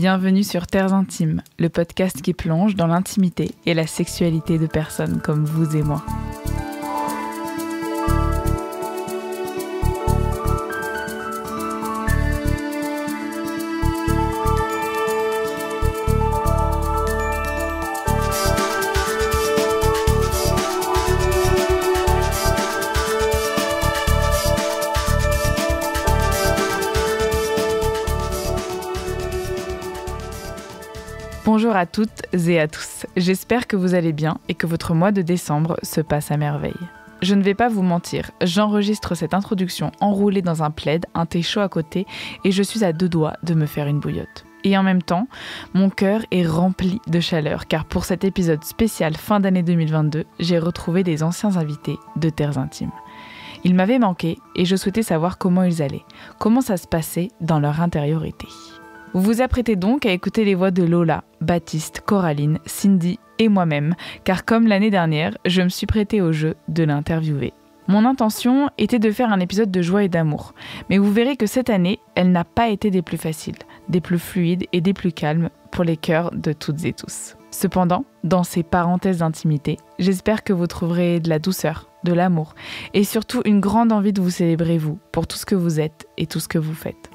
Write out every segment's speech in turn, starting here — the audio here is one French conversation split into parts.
Bienvenue sur Terres Intimes, le podcast qui plonge dans l'intimité et la sexualité de personnes comme vous et moi. Bonjour à toutes et à tous, j'espère que vous allez bien et que votre mois de décembre se passe à merveille. Je ne vais pas vous mentir, j'enregistre cette introduction enroulée dans un plaid, un thé chaud à côté et je suis à deux doigts de me faire une bouillotte. Et en même temps, mon cœur est rempli de chaleur car pour cet épisode spécial fin d'année 2022, j'ai retrouvé des anciens invités de Terres Intimes. Ils m'avaient manqué et je souhaitais savoir comment ils allaient, comment ça se passait dans leur intériorité. Vous vous apprêtez donc à écouter les voix de Lola, Baptiste, Coraline, Cindy et moi-même, car comme l'année dernière, je me suis prêtée au jeu de l'interviewer. Mon intention était de faire un épisode de joie et d'amour, mais vous verrez que cette année, elle n'a pas été des plus faciles, des plus fluides et des plus calmes pour les cœurs de toutes et tous. Cependant, dans ces parenthèses d'intimité, j'espère que vous trouverez de la douceur, de l'amour et surtout une grande envie de vous célébrer vous, pour tout ce que vous êtes et tout ce que vous faites.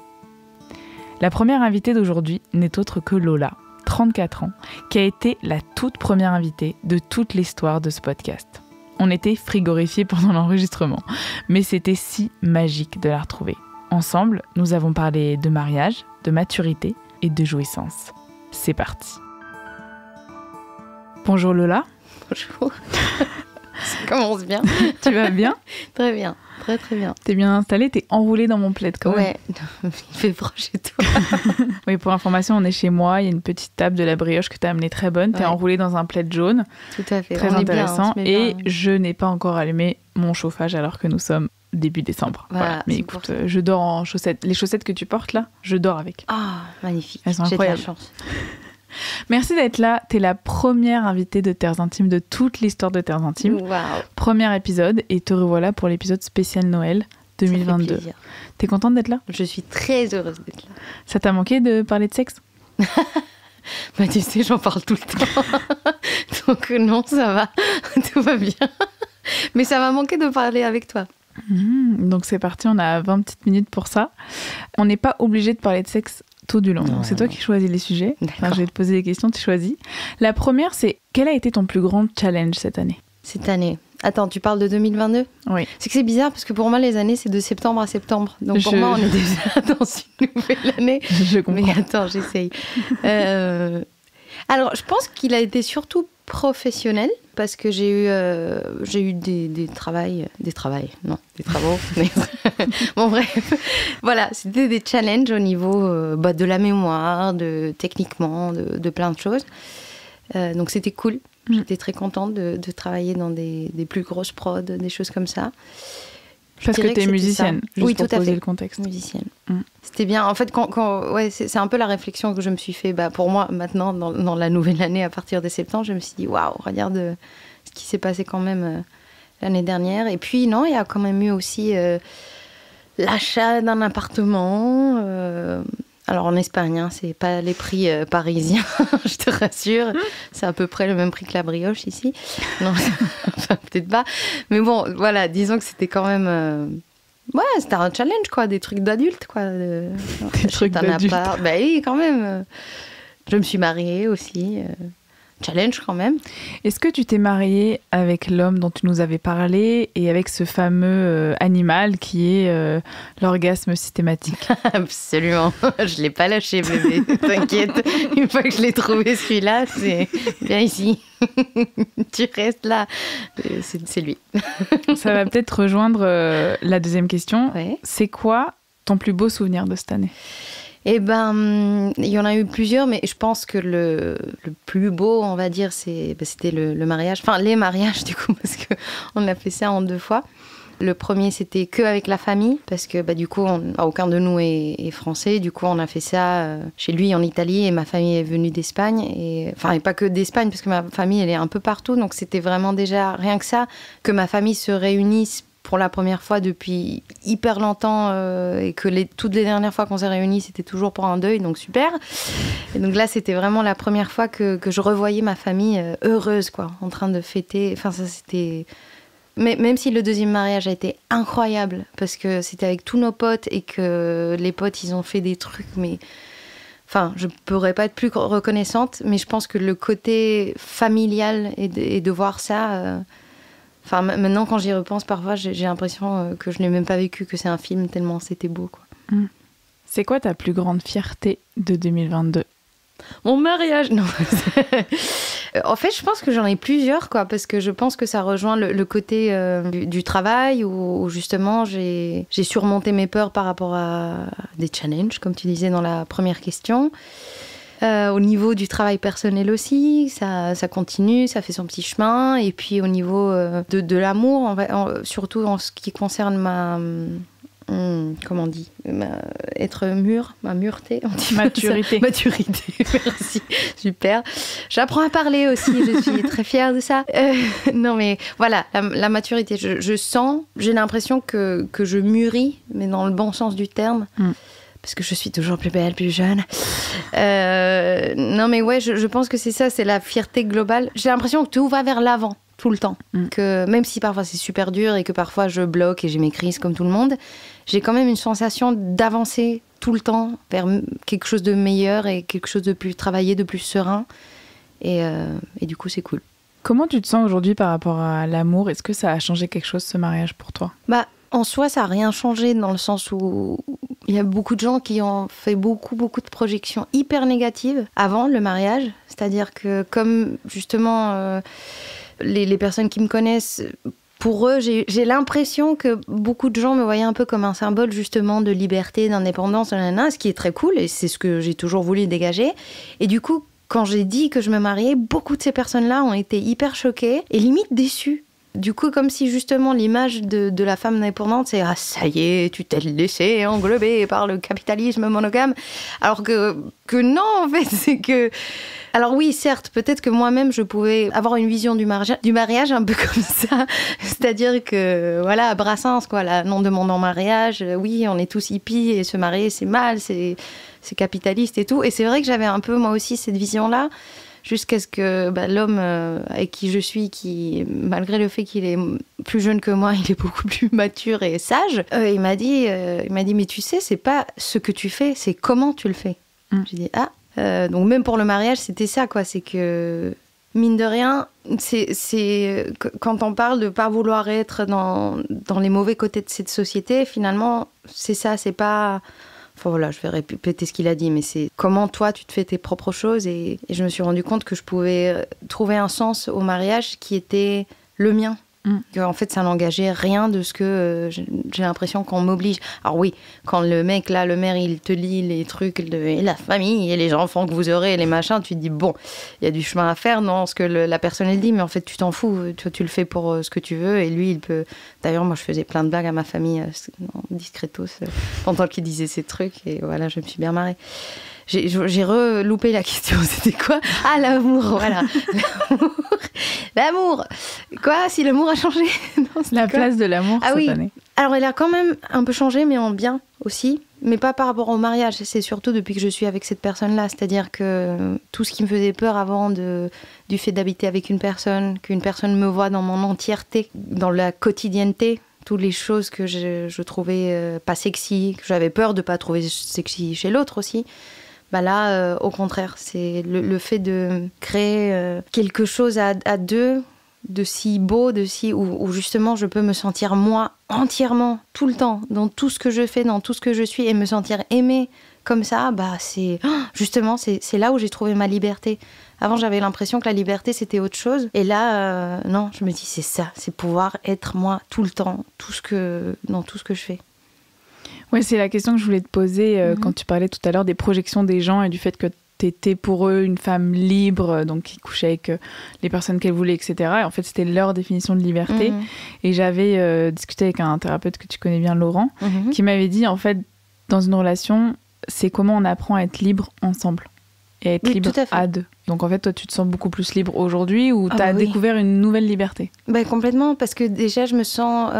La première invitée d'aujourd'hui n'est autre que Lola, 34 ans, qui a été la toute première invitée de toute l'histoire de ce podcast. On était frigorifiés pendant l'enregistrement, mais c'était si magique de la retrouver. Ensemble, nous avons parlé de mariage, de maturité et de jouissance. C'est parti. Bonjour Lola. Bonjour. Ça commence bien. Tu vas bien ? Très bien, très très bien. T'es bien installée, t'es enroulée dans mon plaid quand même. Ouais, il fait froid chez toi. Oui, pour information, on est chez moi, il y a une petite table de la brioche que t'as amenée très bonne, t'es enroulée dans un plaid jaune. Tout à fait. Très intéressant. Bien, et je n'ai pas encore allumé mon chauffage alors que nous sommes début décembre. Voilà. Mais écoute, je dors en chaussettes. Les chaussettes que tu portes là, je dors avec. Ah, magnifique. Elles sont incroyables. J'ai de la chance. Merci d'être là. T'es la première invitée de Terres Intimes de toute l'histoire de Terres Intimes. Waouh. Premier épisode et te revoilà pour l'épisode spécial Noël 2022. Ça fait plaisir. T'es contente d'être là ? Je suis très heureuse d'être là. Ça t'a manqué de parler de sexe ? Bah tu sais, j'en parle tout le temps. Donc non, ça va. Tout va bien. Mais ça m'a manqué de parler avec toi. Donc c'est parti, on a 20 petites minutes pour ça. On n'est pas obligé de parler de sexe tout du long. Donc c'est toi qui choisis les sujets. Enfin, je vais te poser des questions, tu choisis. La première, c'est quel a été ton plus grand challenge cette année ? Cette année. Attends, tu parles de 2022 ? Oui. C'est que c'est bizarre parce que pour moi, les années, c'est de septembre à septembre. Donc pour moi, on est déjà dans une nouvelle année. Je comprends. Mais attends, j'essaye. Alors, je pense qu'il a été surtout professionnel parce que j'ai eu des travaux. Mais bon, bref. Voilà, c'était des challenges au niveau de la mémoire, techniquement, de plein de choses. Donc c'était cool. J'étais très contente de travailler dans des plus grosses prods, des choses comme ça. Parce que tu es musicienne, juste oui, pour tout à poser fait. le contexte. Musicienne. C'était bien. En fait, c'est un peu la réflexion que je me suis fait. Pour moi, maintenant, dans la nouvelle année, à partir de septembre, je me suis dit, waouh, regarde ce qui s'est passé quand même l'année dernière. Et puis, non, il y a quand même eu aussi l'achat d'un appartement. Alors, en Espagne, hein, c'est pas les prix parisiens, je te rassure. C'est à peu près le même prix que la brioche ici. Non, enfin, peut-être pas. Mais bon, voilà, disons que c'était quand même... c'était un challenge, quoi, des trucs d'adultes, quoi. Des trucs d'adultes. Bah oui, quand même. Je me suis mariée aussi. Challenge, quand même. Est-ce que tu t'es mariée avec l'homme dont tu nous avais parlé et avec ce fameux animal qui est l'orgasme systématique ? Absolument. Je l'ai pas lâché, bébé. T'inquiète. Une fois que je l'ai trouvé, celui-là, c'est bien ici. Tu restes là. C'est lui. Ça va peut-être rejoindre la deuxième question. Ouais. C'est quoi ton plus beau souvenir de cette année ? Eh ben, il y en a eu plusieurs, mais je pense que le plus beau, on va dire, c'était le mariage. Enfin, les mariages, du coup, parce qu'on a fait ça en 2 fois. Le premier, c'était que avec la famille, parce que du coup, aucun de nous est français. Du coup, on a fait ça chez lui en Italie, et ma famille est venue d'Espagne. Et pas que d'Espagne, parce que ma famille, elle est un peu partout. Donc, c'était vraiment déjà, rien que ça, que ma famille se réunisse pour la première fois depuis hyper longtemps et que toutes les dernières fois qu'on s'est réunis, c'était toujours pour un deuil, donc super. Et donc là, c'était vraiment la première fois que je revoyais ma famille heureuse, quoi, en train de fêter. Enfin, ça, c'était... Mais même si le deuxième mariage a été incroyable, parce que c'était avec tous nos potes et que les potes, ils ont fait des trucs, mais... Enfin, je ne pourrais pas être plus reconnaissante, mais je pense que le côté familial et de voir ça... Enfin, maintenant, quand j'y repense, parfois, j'ai l'impression que je n'ai même pas vécu, que c'est un film, tellement c'était beau, quoi. C'est quoi ta plus grande fierté de 2022 ? Mon mariage, non. En fait, je pense que j'en ai plusieurs, quoi, parce que je pense que ça rejoint le côté du travail, où justement, j'ai surmonté mes peurs par rapport à des challenges, comme tu disais dans la première question. Au niveau du travail personnel aussi, ça continue, ça fait son petit chemin. Et puis au niveau de l'amour, surtout en ce qui concerne comment on dit, être mûr, ma mureté. Maturité. Maturité, merci, super. J'apprends à parler aussi, je suis très fière de ça. Non mais voilà, la maturité, je sens, j'ai l'impression que je mûris, mais dans le bon sens du terme. Parce que je suis toujours plus belle, plus jeune. Non mais ouais, je pense que c'est ça, c'est la fierté globale. J'ai l'impression que tout va vers l'avant, tout le temps. Que même si parfois c'est super dur et que parfois je bloque et j'ai mes crises comme tout le monde, j'ai quand même une sensation d'avancer tout le temps vers quelque chose de meilleur et quelque chose de plus travaillé, de plus serein. Et du coup, c'est cool. Comment tu te sens aujourd'hui par rapport à l'amour ? Est-ce que ça a changé quelque chose, ce mariage, pour toi ? En soi, ça n'a rien changé dans le sens où il y a beaucoup de gens qui ont fait beaucoup de projections hyper négatives avant le mariage. C'est-à-dire que comme justement les personnes qui me connaissent, pour eux, j'ai l'impression que beaucoup de gens me voyaient un peu comme un symbole justement de liberté, d'indépendance, ce qui est très cool et c'est ce que j'ai toujours voulu dégager. Et du coup, quand j'ai dit que je me mariais, beaucoup de ces personnes-là ont été hyper choquées et limite déçues. Du coup, comme si justement l'image de la femme indépendante, c'est « Ah, ça y est, tu t'es laissée englober par le capitalisme monogame ». Alors que non, en fait, c'est que... Alors oui, certes, peut-être que moi-même, je pouvais avoir une vision du mariage un peu comme ça. C'est-à-dire que, voilà, Brassens, quoi, là, non demandant mariage, oui, on est tous hippies et se marier, c'est mal, c'est capitaliste et tout. Et c'est vrai que j'avais un peu, moi aussi, cette vision-là. Jusqu'à ce que l'homme avec qui je suis, qui, malgré le fait qu'il est plus jeune que moi, il est beaucoup plus mature et sage, il m'a dit, mais tu sais, c'est pas ce que tu fais, c'est comment tu le fais. J'ai dit, donc même pour le mariage, c'était ça, quoi. C'est que, mine de rien, c'est quand on parle de pas vouloir être dans les mauvais côtés de cette société, finalement, c'est ça, c'est pas... Enfin voilà, je vais répéter ce qu'il a dit, mais c'est comment toi tu te fais tes propres choses et je me suis rendu compte que je pouvais trouver un sens au mariage qui était le mien. En fait, ça n'engageait rien de ce que j'ai l'impression qu'on m'oblige. Alors oui, quand le mec, là, le maire, il te lit les trucs et la famille et les enfants que vous aurez et les machins, tu te dis, bon, il y a du chemin à faire dans ce que la personne, elle dit, mais en fait, tu t'en fous, tu le fais pour ce que tu veux et lui, il peut... D'ailleurs, moi, je faisais plein de blagues à ma famille, discretos, pendant qu'il disait ces trucs et voilà, je me suis bien marrée. J'ai loupé la question, c'était quoi ? Ah, l'amour, voilà. L'amour. Quoi ? Si l'amour a changé ? Non, la place de l'amour cette année. Alors, elle a quand même un peu changé, mais en bien aussi. Mais pas par rapport au mariage, c'est surtout depuis que je suis avec cette personne-là. C'est-à-dire que tout ce qui me faisait peur avant du fait d'habiter avec une personne, qu'une personne me voit dans mon entièreté, dans la quotidienneté, toutes les choses que je trouvais pas sexy, que j'avais peur de pas trouver sexy chez l'autre aussi. Là, au contraire, c'est le fait de créer quelque chose à deux, de si beau, où justement je peux me sentir moi entièrement, tout le temps, dans tout ce que je fais, dans tout ce que je suis, et me sentir aimée comme ça, justement, c'est là où j'ai trouvé ma liberté. Avant, j'avais l'impression que la liberté, c'était autre chose. Et là, non, je me dis, c'est ça, c'est pouvoir être moi tout le temps, dans tout ce que je fais. Oui, c'est la question que je voulais te poser quand tu parlais tout à l'heure des projections des gens et du fait que tu étais pour eux une femme libre, donc qui couchait avec les personnes qu'elle voulait, etc. Et en fait, c'était leur définition de liberté. Et j'avais discuté avec un thérapeute que tu connais bien, Laurent, qui m'avait dit, en fait, dans une relation, c'est comment on apprend à être libre ensemble et à être libre à deux. Donc en fait, toi, tu te sens beaucoup plus libre aujourd'hui ou tu as découvert une nouvelle liberté ? Complètement, parce que déjà, je me sens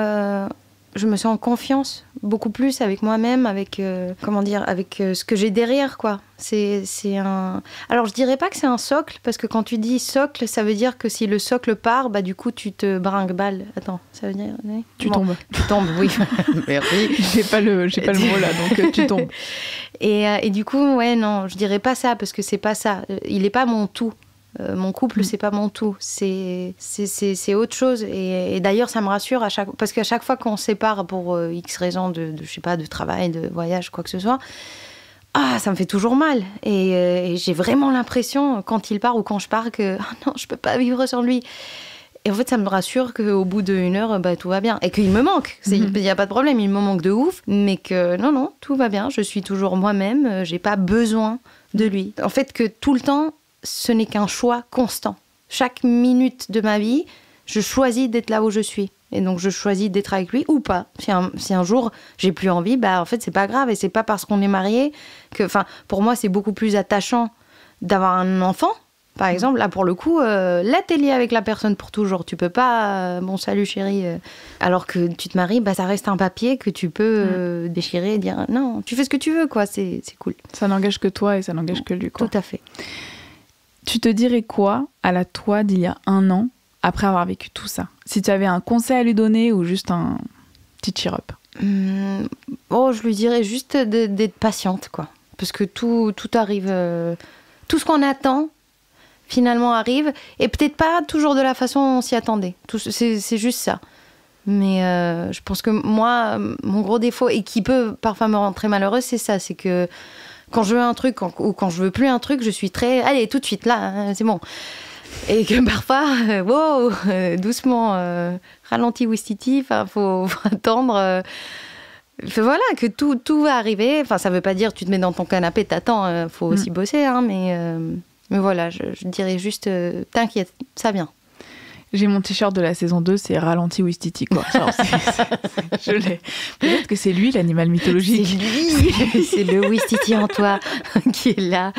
je me sens en confiance beaucoup plus avec moi-même, avec ce que j'ai derrière, quoi. C'est un... Alors, je dirais pas que c'est un socle, parce que quand tu dis socle, ça veut dire que si le socle part, bah, du coup, tu te brinque-balles. Attends, ça veut dire... Tu tombes. Tu tombes, oui. Merci. J'ai pas le mot là, donc tu tombes. Et du coup, ouais, non, je dirais pas ça, parce que c'est pas ça. Il est pas mon tout. Mon couple, c'est pas mon tout. C'est autre chose. Et d'ailleurs, ça me rassure parce qu'à chaque fois qu'on se sépare pour X raisons je sais pas, de travail, de voyage, quoi que ce soit, ça me fait toujours mal. Et j'ai vraiment l'impression, quand il part ou quand je pars, que non, je peux pas vivre sans lui. Et en fait, ça me rassure qu'au bout d'une heure, tout va bien. Et qu'il me manque. Il n'y a pas de problème, il me manque de ouf. Mais que non, tout va bien. Je suis toujours moi-même. J'ai pas besoin de lui. En fait, que tout le temps, ce n'est qu'un choix constant. Chaque minute de ma vie, je choisis d'être là où je suis. Et donc, je choisis d'être avec lui ou pas. Si un jour, j'ai plus envie, en fait, c'est pas grave. Et c'est pas parce qu'on est mariés que... Enfin, pour moi, c'est beaucoup plus attachant d'avoir un enfant. Par exemple, là, pour le coup, là, t'es lié avec la personne pour toujours. Tu peux pas... bon, salut, chérie. Alors que tu te maries, ça reste un papier que tu peux déchirer et dire... Non, tu fais ce que tu veux, quoi. C'est cool. Ça n'engage que toi et ça n'engage que lui, quoi. Tout à fait. Tu te dirais quoi à la toi d'il y a 1 an, après avoir vécu tout ça? Si tu avais un conseil à lui donner ou juste un petit cheer-up? Je lui dirais juste d'être patiente, quoi. Parce que tout arrive... tout ce qu'on attend, finalement, arrive. Et peut-être pas toujours de la façon dont on s'y attendait. C'est juste ça. Mais je pense que moi, mon gros défaut, et qui peut parfois me rendre très malheureuse, c'est ça. C'est que... Quand je veux un truc ou quand je veux plus un truc, je suis très... Allez, tout de suite, là, c'est bon. Et que parfois, doucement, ralenti Ouistiti, faut attendre. Voilà, que tout va arriver. Enfin, ça veut pas dire tu te mets dans ton canapé, t'attends, faut aussi bosser, hein, mais voilà, je dirais juste, t'inquiète, ça vient. J'ai mon t-shirt de la saison 2, c'est ralenti Ouistiti, quoi. Genre, je l'ai. Peut-être que c'est lui, l'animal mythologique. C'est lui, c'est le Ouistiti en toi qui est là.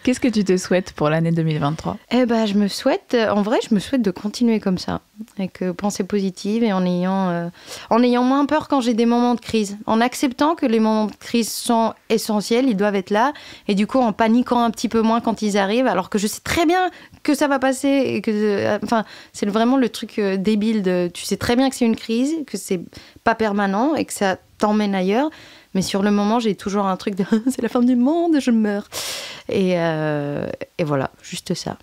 Qu'est-ce que tu te souhaites pour l'année 2023 ? Je me souhaite de continuer comme ça, avec pensée positive et en ayant moins peur quand j'ai des moments de crise, en acceptant que les moments de crise sont essentiels, ils doivent être là, et du coup en paniquant un petit peu moins quand ils arrivent, alors que je sais très bien que ça va passer et que, c'est vraiment le truc débile de, tu sais très bien que c'est une crise, que c'est pas permanent et que ça t'emmène ailleurs. Mais sur le moment, j'ai toujours un truc de « c'est la fin du monde, je meurs ». Et voilà, juste ça.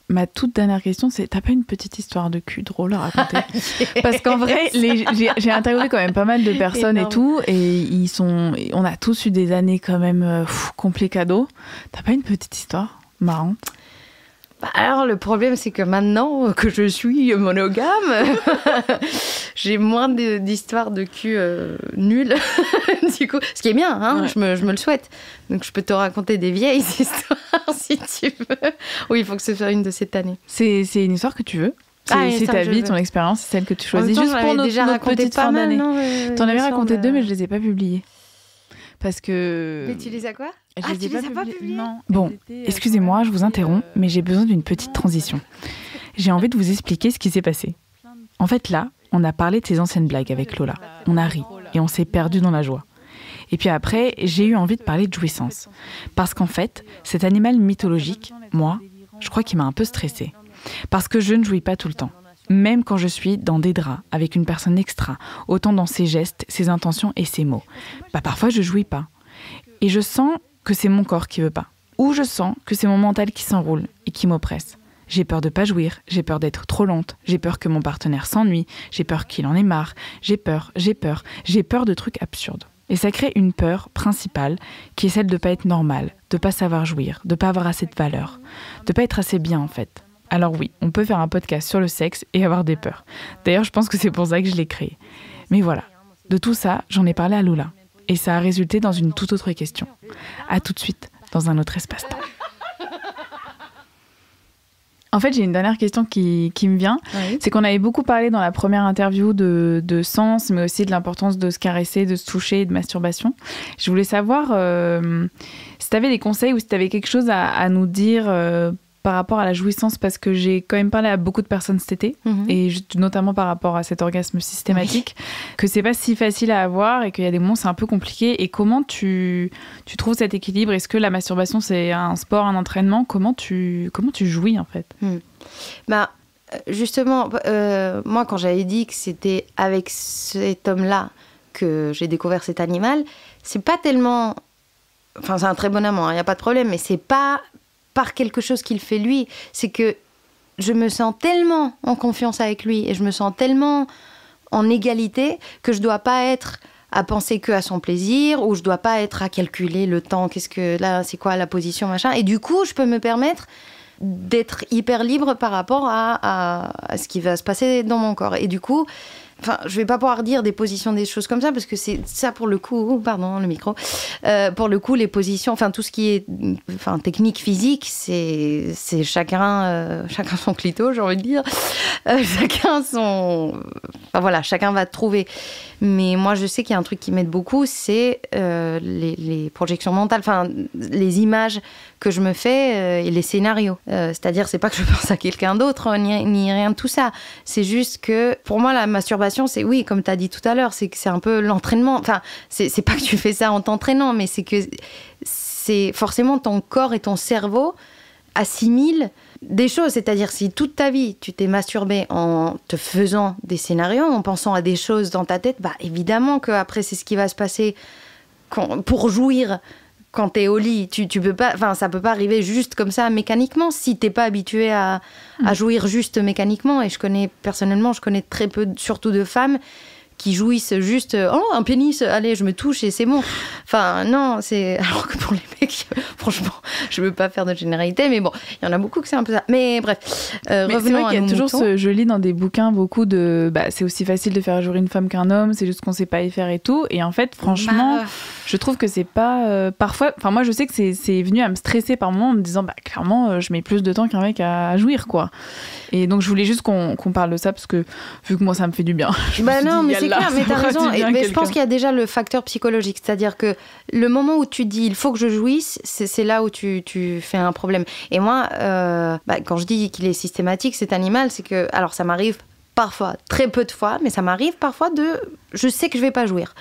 Ma toute dernière question, c'est, t'as pas une petite histoire de cul drôle à raconter ? Parce qu'en vrai, j'ai interviewé quand même pas mal de personnes et tout, et on a tous eu des années quand même complicado. T'as pas une petite histoire marrante ? Alors, le problème, c'est que maintenant que je suis monogame, j'ai moins d'histoires de cul nulles. Du coup, ce qui est bien, hein, ouais. je me le souhaite. Donc, je peux te raconter des vieilles histoires, si tu veux. Oui, il faut que ce soit une de cette année. C'est une histoire que tu veux ? C'est ta vie, ton expérience, c'est celle que tu choisis. Juste pour notre petite fin d'année. T'en avais raconté 2, mais je les ai pas publiées. Parce que... Mais tu les as quoi ? Tu les as pas publiés ? Non. Bon, excusez-moi, je vous interromps, mais j'ai besoin d'une petite transition. J'ai envie de vous expliquer ce qui s'est passé. En fait, là, on a parlé de ses anciennes blagues avec Lola. On a ri et on s'est perdu dans la joie. Et puis après, j'ai eu envie de parler de jouissance. Parce qu'en fait, cet animal mythologique, moi, je crois qu'il m'a un peu stressée. Parce que je ne jouis pas tout le temps. Même quand je suis dans des draps, avec une personne extra, autant dans ses gestes, ses intentions et ses mots. Parfois, je jouis pas. Et je sens que c'est mon corps qui veut pas. Ou je sens que c'est mon mental qui s'enroule et qui m'oppresse. J'ai peur de pas jouir, j'ai peur d'être trop lente, j'ai peur que mon partenaire s'ennuie, j'ai peur qu'il en ait marre, j'ai peur de trucs absurdes. Et ça crée une peur principale qui est celle de pas être normale, de pas savoir jouir, de pas avoir assez de valeur, de pas être assez bien en fait. Alors oui, on peut faire un podcast sur le sexe et avoir des peurs. D'ailleurs, je pense que c'est pour ça que je l'ai créé. Mais voilà, de tout ça, j'en ai parlé à Lola. Et ça a résulté dans une toute autre question. À tout de suite, dans un autre espace-temps. En fait, j'ai une dernière question qui me vient. Oui. C'est qu'on avait beaucoup parlé dans la première interview de sens, mais aussi de l'importance de se caresser, de se toucher, de masturbation. Je voulais savoir si tu avais des conseils ou si tu avais quelque chose à nous dire par rapport à la jouissance, parce que j'ai quand même parlé à beaucoup de personnes cet été, et notamment par rapport à cet orgasme systématique, que c'est pas si facile à avoir et qu'il y a des moments où c'est un peu compliqué. Et comment tu trouves cet équilibre? Est-ce que la masturbation, c'est un sport, un entraînement? Comment tu jouis, en fait? Bah, justement, moi, quand j'avais dit que c'était avec cet homme-là que j'ai découvert cet animal, c'est pas tellement... Enfin, c'est un très bon amant, il n'y a pas de problème, mais c'est pas par quelque chose qu'il fait lui. C'est que je me sens tellement en confiance avec lui et je me sens tellement en égalité que je dois pas être à penser que à son plaisir, ou je dois pas être à calculer le temps, qu'est-ce que là, c'est quoi la position, machin. Et du coup, je peux me permettre d'être hyper libre par rapport à ce qui va se passer dans mon corps. Et du coup, enfin, je vais pas pouvoir dire des positions, des choses comme ça, parce que c'est ça pour le coup, pardon, le micro, pour le coup, les positions, enfin, tout ce qui est technique physique, c'est chacun son clito, j'ai envie de dire. Chacun son... Enfin, voilà, chacun va trouver. Mais moi, je sais qu'il y a un truc qui m'aide beaucoup, c'est les projections mentales, enfin, les images que je me fais et les scénarios. C'est-à-dire, c'est pas que je pense à quelqu'un d'autre, ni rien de tout ça. C'est juste que, pour moi, la masturbation, c'est, oui, comme tu as dit tout à l'heure, c'est que c'est un peu l'entraînement. Enfin, c'est pas que tu fais ça en t'entraînant, mais c'est que c'est forcément ton corps et ton cerveau assimilent des choses. C'est-à-dire, si toute ta vie, tu t'es masturbé en te faisant des scénarios, en pensant à des choses dans ta tête, bah évidemment qu'après, c'est ce qui va se passer pour jouir. Quand t'es au lit, tu peux pas, enfin, ça peut pas arriver juste comme ça mécaniquement si t'es pas habitué à jouir juste mécaniquement. Et je connais très peu, surtout de femmes qui jouissent juste, oh, un pénis, allez, je me touche et c'est bon. Enfin, non, c'est... Alors que pour les mecs, franchement, je veux pas faire de généralité, mais bon, il y en a beaucoup que c'est un peu ça. Mais bref, mais c'est vrai qu'il y a toujours je lis dans des bouquins beaucoup de... Bah, c'est aussi facile de faire jouir une femme qu'un homme, c'est juste qu'on sait pas y faire et tout. Et en fait, franchement, je trouve que c'est pas... parfois, enfin, moi, je sais que c'est venu à me stresser par moments en me disant, bah, clairement, je mets plus de temps qu'un mec à jouir, quoi. Et donc, je voulais juste qu'on parle de ça, parce que vu que moi, ça me fait du bien. Bah non, mais c'est clair, mais t'as raison. Mais je pense qu'il y a déjà le facteur psychologique. C'est-à-dire que le moment où tu dis il faut que je jouisse, c'est là où tu fais un problème. Et moi, quand je dis qu'il est systématique, cet animal, c'est que... Alors, ça m'arrive parfois, très peu de fois, mais ça m'arrive parfois je sais que je vais pas jouir.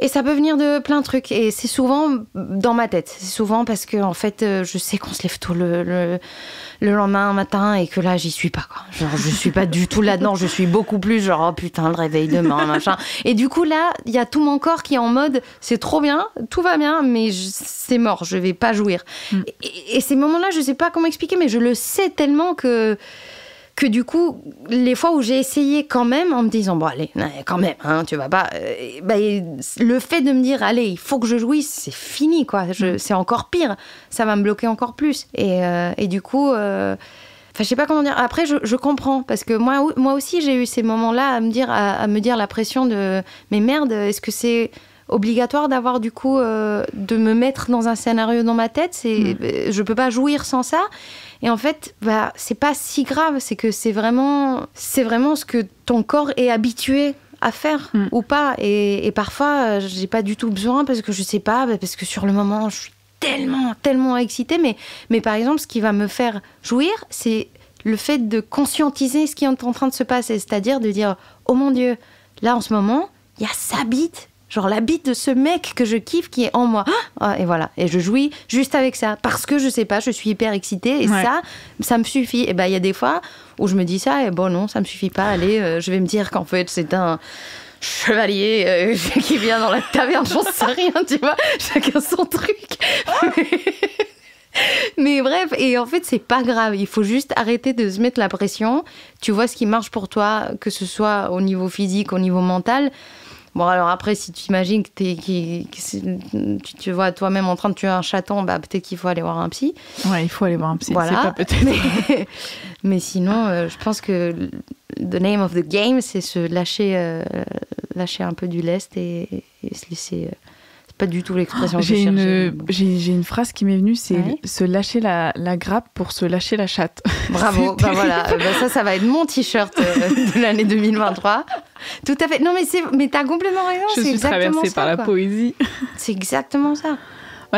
Et ça peut venir de plein de trucs. Et c'est souvent dans ma tête. C'est souvent parce que, en fait, je sais qu'on se lève tôt le lendemain matin et que là, j'y suis pas, quoi. Genre, je suis pas du tout là-dedans. Je suis beaucoup plus genre, oh putain, le réveil demain, machin. Et du coup, là, il y a tout mon corps qui est en mode, c'est trop bien, tout va bien, mais c'est mort, je vais pas jouir. Et ces moments-là, je sais pas comment expliquer, mais je le sais tellement que du coup, les fois où j'ai essayé quand même, en me disant, bon allez, quand même, hein, tu vas pas... le fait de me dire, allez, il faut que je jouisse, c'est fini, quoi. C'est encore pire. Ça va me bloquer encore plus. Et du coup... Enfin, je sais pas comment dire. Après, je comprends, parce que moi aussi, j'ai eu ces moments-là à me dire la pression de... Mais merde, est-ce que c'est obligatoire d'avoir, du coup, de me mettre dans un scénario dans ma tête? Je peux pas jouir sans ça. Et en fait, bah, c'est pas si grave, c'est que c'est vraiment ce que ton corps est habitué à faire ou pas. Et parfois, j'ai pas du tout besoin parce que je sais pas, parce que sur le moment, je suis tellement excitée. Mais par exemple, ce qui va me faire jouir, c'est le fait de conscientiser ce qui est en train de se passer. C'est-à-dire de dire, oh mon Dieu, là en ce moment, il y a sa bite. Genre la bite de ce mec que je kiffe qui est en moi. Et voilà. Et je jouis juste avec ça. Parce que je sais pas, je suis hyper excitée. Et ça me suffit. Et ben, il y a des fois où je me dis ça. Et bon, non, ça me suffit pas. Allez, je vais me dire qu'en fait, c'est un chevalier qui vient dans la taverne. J'en sais rien, tu vois. Chacun son truc. Mais bref, et en fait, c'est pas grave. Il faut juste arrêter de se mettre la pression. Tu vois ce qui marche pour toi, que ce soit au niveau physique, au niveau mental. Bon, alors après, si tu imagines que tu te vois toi-même en train de tuer un chaton, bah, peut-être qu'il faut aller voir un psy. Ouais, il faut aller voir un psy. Voilà. C'est pas peut-être. Mais sinon, je pense que the name of the game, c'est se lâcher un peu du lest et se laisser... C'est pas du tout l'expression que je cherchais. J'ai une phrase qui m'est venue, c'est se lâcher la grappe pour se lâcher la chatte. Bravo, bah voilà, ça va être mon t-shirt de l'année 2023. Tout à fait. Non, mais t'as complètement raison. Je suis traversée par la poésie. C'est exactement ça.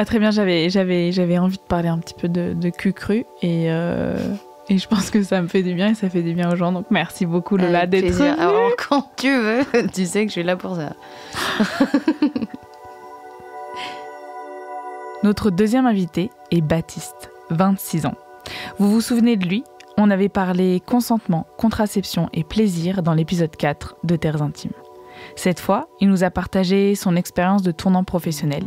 Très bien, j'avais envie de parler un petit peu de cul cru et je pense que ça me fait du bien et ça fait du bien aux gens. Donc merci beaucoup Lola d'être venue. Alors quand tu veux, tu sais que je suis là pour ça. Notre deuxième invité est Baptiste, 26 ans. Vous vous souvenez de lui ? On avait parlé consentement, contraception et plaisir dans l'épisode 4 de Terres Intimes. Cette fois, il nous a partagé son expérience de tournant professionnel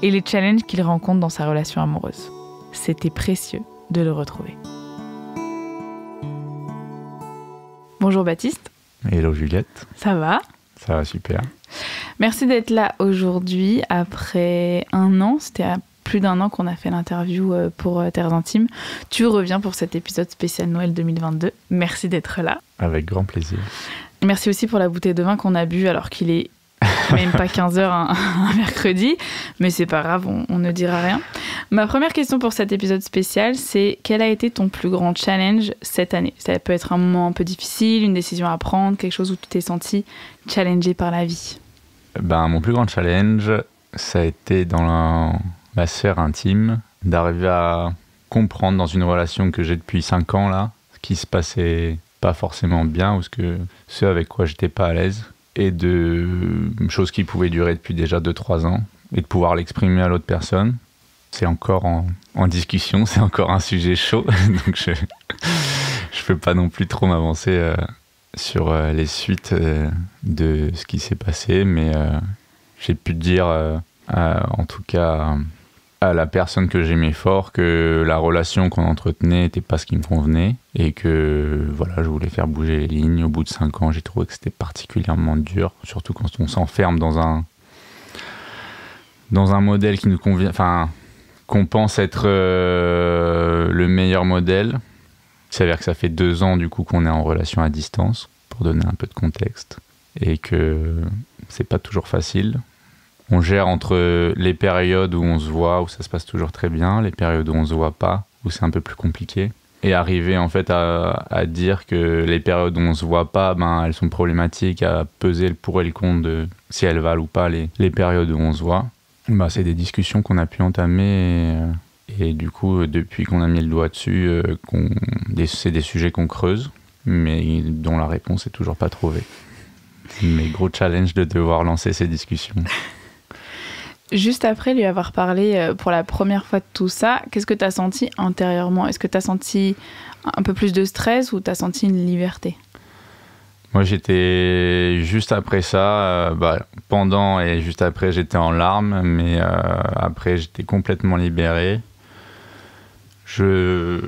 et les challenges qu'il rencontre dans sa relation amoureuse. C'était précieux de le retrouver. Bonjour Baptiste. Hello Juliette. Ça va ? Ça va super. Merci d'être là aujourd'hui après un an. C'était à plus d'un an qu'on a fait l'interview pour Terres Intimes. Tu reviens pour cet épisode spécial Noël 2022. Merci d'être là. Avec grand plaisir. Merci aussi pour la bouteille de vin qu'on a bu alors qu'il est même pas 15h un mercredi. Mais c'est pas grave, on ne dira rien. Ma première question pour cet épisode spécial, c'est quel a été ton plus grand challenge cette année ? Ça peut être un moment un peu difficile, une décision à prendre, quelque chose où tu t'es senti challengé par la vie. Mon plus grand challenge, ça a été dans ma sphère intime, d'arriver à comprendre dans une relation que j'ai depuis 5 ans, là, ce qui se passait pas forcément bien ou ce avec quoi j'étais pas à l'aise, et de choses qui pouvaient durer depuis déjà 2-3 ans, et de pouvoir l'exprimer à l'autre personne. C'est encore en discussion, c'est encore un sujet chaud, donc je peux pas non plus trop m'avancer sur les suites de ce qui s'est passé, mais j'ai pu te dire, en tout cas à la personne que j'aimais fort, que la relation qu'on entretenait n'était pas ce qui me convenait, et que voilà, je voulais faire bouger les lignes. Au bout de 5 ans, j'ai trouvé que c'était particulièrement dur, surtout quand on s'enferme dans un modèle qui nous convient, enfin, qu'on pense être le meilleur modèle. Il s'avère que ça fait 2 ans du coup qu'on est en relation à distance, pour donner un peu de contexte, et que c'est pas toujours facile. On gère entre les périodes où on se voit, où ça se passe toujours très bien, les périodes où on se voit pas, où c'est un peu plus compliqué. Et arriver en fait à dire que les périodes où on se voit pas, elles sont problématiques, à peser le pour et le contre de si elles valent ou pas les périodes où on se voit. C'est des discussions qu'on a pu entamer et du coup, depuis qu'on a mis le doigt dessus, c'est des sujets qu'on creuse, mais dont la réponse est toujours pas trouvée. Mais gros challenge de devoir lancer ces discussions. Juste après lui avoir parlé pour la première fois de tout ça, qu'est-ce que tu as senti intérieurement ? Est-ce que tu as senti un peu plus de stress ou tu as senti une liberté ? Moi, j'étais juste après ça, pendant et juste après, j'étais en larmes, mais après, j'étais complètement libéré. Je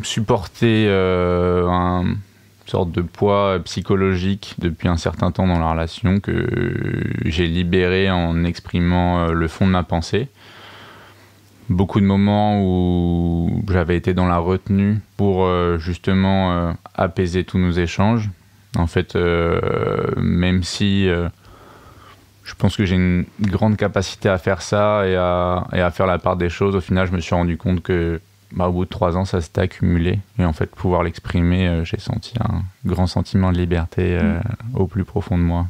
supportais une sorte de poids psychologique depuis un certain temps dans la relation que j'ai libéré en exprimant le fond de ma pensée. Beaucoup de moments où j'avais été dans la retenue pour justement apaiser tous nos échanges. En fait, même si je pense que j'ai une grande capacité à faire ça et à faire la part des choses, au final, je me suis rendu compte que au bout de 3 ans, ça s'était accumulé. Et en fait, pouvoir l'exprimer, j'ai senti un grand sentiment de liberté au plus profond de moi.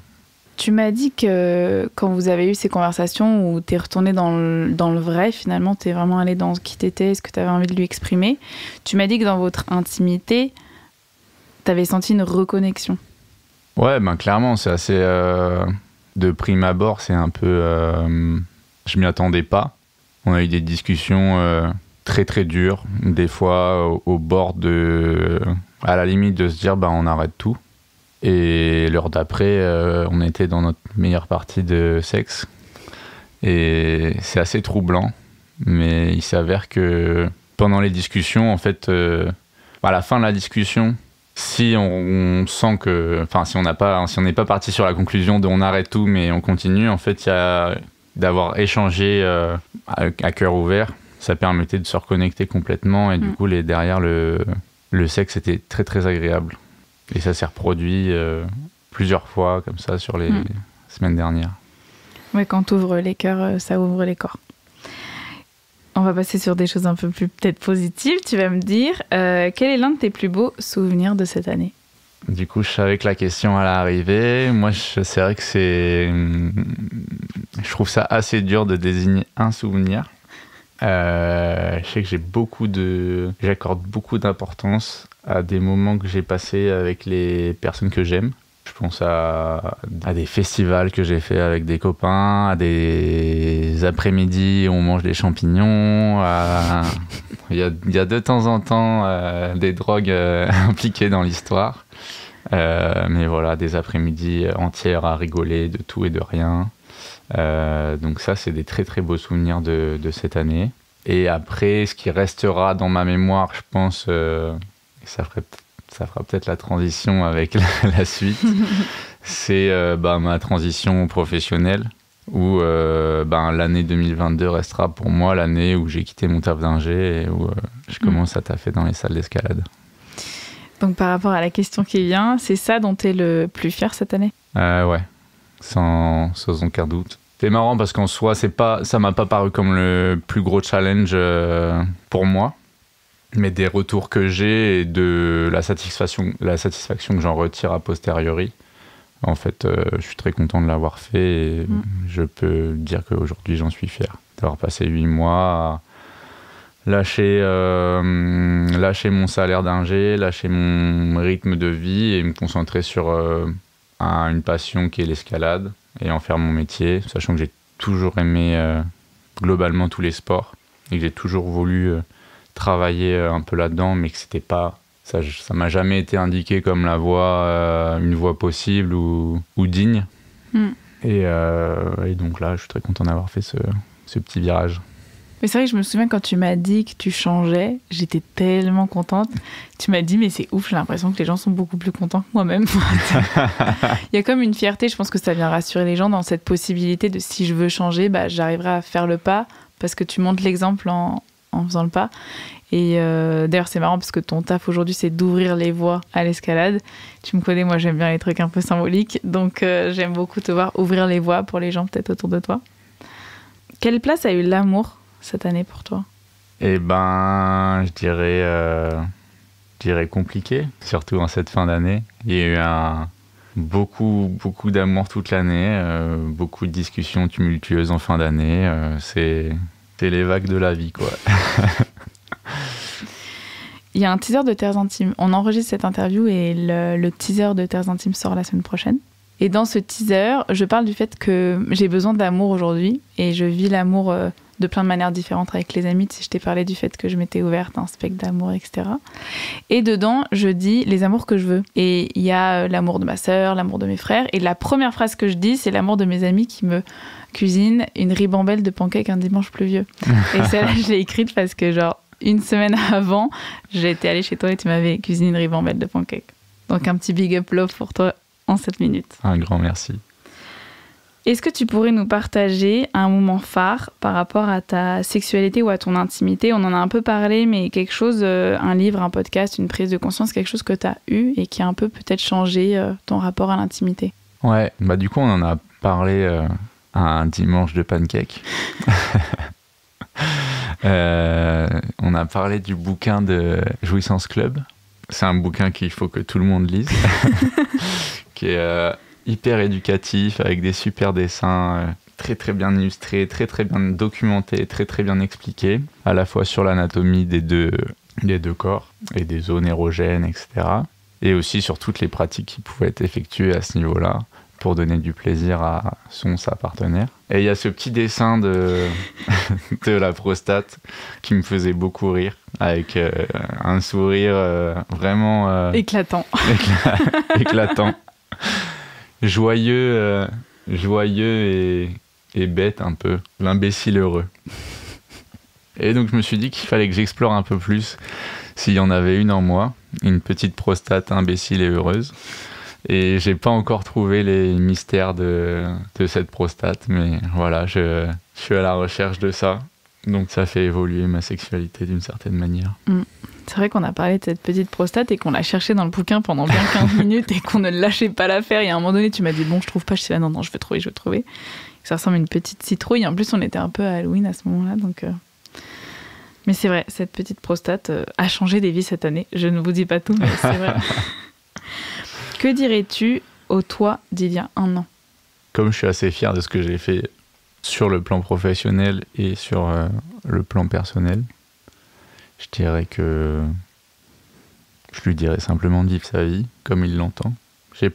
Tu m'as dit que quand vous avez eu ces conversations où tu es retourné dans le vrai, finalement, tu es vraiment allé dans qui t'étais, ce que tu avais envie de lui exprimer. Tu m'as dit que dans votre intimité, tu avais senti une reconnexion. Ouais, clairement, c'est assez... de prime abord, c'est un peu... je m'y attendais pas. On a eu des discussions très très dures, des fois au bord à la limite de se dire on arrête tout. Et l'heure d'après, on était dans notre meilleure partie de sexe. Et c'est assez troublant, mais il s'avère que pendant les discussions, en fait, à la fin de la discussion, si on sent que, si on n'est pas parti sur la conclusion de on arrête tout, mais on continue, en fait, il y a d'avoir échangé à cœur ouvert, ça permettait de se reconnecter complètement et du coup, derrière le sexe était très très agréable. Et ça s'est reproduit plusieurs fois comme ça sur les semaines dernières. Ouais, quand tu ouvres les cœurs, ça ouvre les corps. On va passer sur des choses un peu plus peut-être positives. Tu vas me dire, quel est l'un de tes plus beaux souvenirs de cette année ? Du coup, je savais que la question allait arriver. Moi, c'est vrai que je trouve ça assez dur de désigner un souvenir. Je sais que j'accorde beaucoup d'importance à des moments que j'ai passés avec les personnes que j'aime. Je pense à des festivals que j'ai fait avec des copains, à des après-midi où on mange des champignons. Il y a de temps en temps des drogues impliquées dans l'histoire. Mais voilà, des après-midi entières à rigoler de tout et de rien. Donc ça, c'est des très très beaux souvenirs de cette année. Et après, ce qui restera dans ma mémoire, je pense, ça fera peut-être la transition avec la suite, c'est ma transition professionnelle, où l'année 2022 restera pour moi l'année où j'ai quitté mon taf d'ingé et où je commence à taffer dans les salles d'escalade. Donc par rapport à la question qui vient, c'est ça dont tu es le plus fier cette année ? Ouais, sans aucun doute. C'est marrant parce qu'en soi, ça m'a pas paru comme le plus gros challenge pour moi, mais des retours que j'ai et de la satisfaction que j'en retire a posteriori. En fait, je suis très content de l'avoir fait et je peux dire qu'aujourd'hui, j'en suis fier. D'avoir passé 8 mois à lâcher mon salaire d'ingé, lâcher mon rythme de vie et me concentrer sur une passion qui est l'escalade et en faire mon métier, sachant que j'ai toujours aimé globalement tous les sports et que j'ai toujours voulu travailler un peu là-dedans, mais que c'était pas... Ça m'a jamais été indiqué comme une voie possible ou digne. Et donc là, je suis très content d'avoir fait ce petit virage. Mais c'est vrai que je me souviens quand tu m'as dit que tu changeais, j'étais tellement contente. Tu m'as dit, mais c'est ouf, j'ai l'impression que les gens sont beaucoup plus contents que moi-même. Il y a comme une fierté, je pense que ça vient rassurer les gens dans cette possibilité de si je veux changer, j'arriverai à faire le pas parce que tu montres l'exemple en faisant le pas. Et d'ailleurs, c'est marrant parce que ton taf aujourd'hui, c'est d'ouvrir les voies à l'escalade. Tu me connais, moi, j'aime bien les trucs un peu symboliques. Donc, j'aime beaucoup te voir ouvrir les voies pour les gens peut-être autour de toi. Quelle place a eu l'amour cette année pour toi ? Eh ben, je dirais compliqué, surtout en cette fin d'année. Il y a eu beaucoup d'amour toute l'année, beaucoup de discussions tumultueuses en fin d'année. C'est les vagues de la vie, quoi. Il y a un teaser de Terres Intimes. On enregistre cette interview et le teaser de Terres Intimes sort la semaine prochaine. Et dans ce teaser, je parle du fait que j'ai besoin d'amour aujourd'hui et je vis l'amour de plein de manières différentes avec les amis. Tu sais, je t'ai parlé du fait que je m'étais ouverte à un spectre d'amour, etc. Et dedans, je dis les amours que je veux. Et il y a l'amour de ma sœur, l'amour de mes frères. Et la première phrase que je dis, c'est l'amour de mes amis qui me cuisinent une ribambelle de pancakes un dimanche pluvieux. Et celle-là, je l'ai écrite parce que une semaine avant, j'étais allée chez toi et tu m'avais cuisiné une ribambelle de pancakes. Donc un petit big up love pour toi en 7 minutes. Un grand merci. Est-ce que tu pourrais nous partager un moment phare par rapport à ta sexualité ou à ton intimité ? On en a un peu parlé, mais quelque chose, un livre, un podcast, une prise de conscience, quelque chose que tu as eu et qui a un peu peut-être changé ton rapport à l'intimité. Ouais, du coup, on en a parlé un dimanche de pancakes. On a parlé du bouquin de Jouissance Club. C'est un bouquin qu'il faut que tout le monde lise, qui est hyper éducatif, avec des super dessins, très très bien illustrés, très très bien documentés, très très bien expliqués, à la fois sur l'anatomie des deux corps et des zones érogènes, etc. Et aussi sur toutes les pratiques qui pouvaient être effectuées à ce niveau-là pour donner du plaisir à sa partenaire. Et il y a ce petit dessin de la prostate qui me faisait beaucoup rire, avec un sourire vraiment... éclatant. Éclatant. Joyeux et bête un peu. L'imbécile heureux. Et donc je me suis dit qu'il fallait que j'explore un peu plus s'il y en avait une en moi, une petite prostate imbécile et heureuse. Et j'ai pas encore trouvé les mystères de cette prostate, mais voilà, je suis à la recherche de ça. Donc ça fait évoluer ma sexualité d'une certaine manière. C'est vrai qu'on a parlé de cette petite prostate et qu'on l'a cherchée dans le bouquin pendant bien 15 minutes et qu'on ne lâchait pas l'affaire. Et à un moment donné, tu m'as dit, bon, je trouve pas. Je suis là, non, je veux trouver. Ça ressemble à une petite citrouille. En plus, on était un peu à Halloween à ce moment-là. Donc, mais c'est vrai, cette petite prostate a changé des vies cette année. Je ne vous dis pas tout, mais c'est vrai. Que dirais-tu au toi d'il y a 1 an ? Comme je suis assez fier de ce que j'ai fait sur le plan professionnel et sur le plan personnel. Je dirais que je lui dirais simplement de vivre sa vie comme il l'entend. Je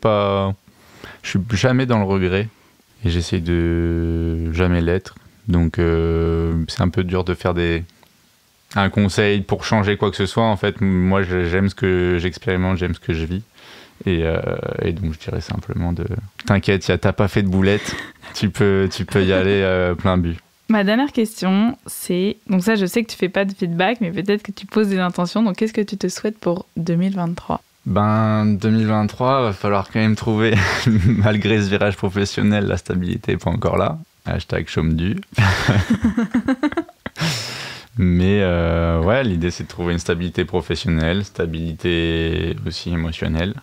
suis jamais dans le regret et j'essaie de jamais l'être. Donc c'est un peu dur de faire un conseil pour changer quoi que ce soit. En fait, moi j'aime ce que j'expérimente, j'aime ce que je vis. Et donc je dirais simplement t'inquiète, t'as pas fait de boulette, tu peux y aller plein but. Ma dernière question, c'est... Donc ça, je sais que tu fais pas de feedback, mais peut-être que tu poses des intentions. Donc qu'est-ce que tu te souhaites pour 2023 ? 2023, va falloir quand même trouver, malgré ce virage professionnel, la stabilité n'est pas encore là. #chôme-du. Mais ouais, l'idée c'est de trouver une stabilité professionnelle, stabilité aussi émotionnelle.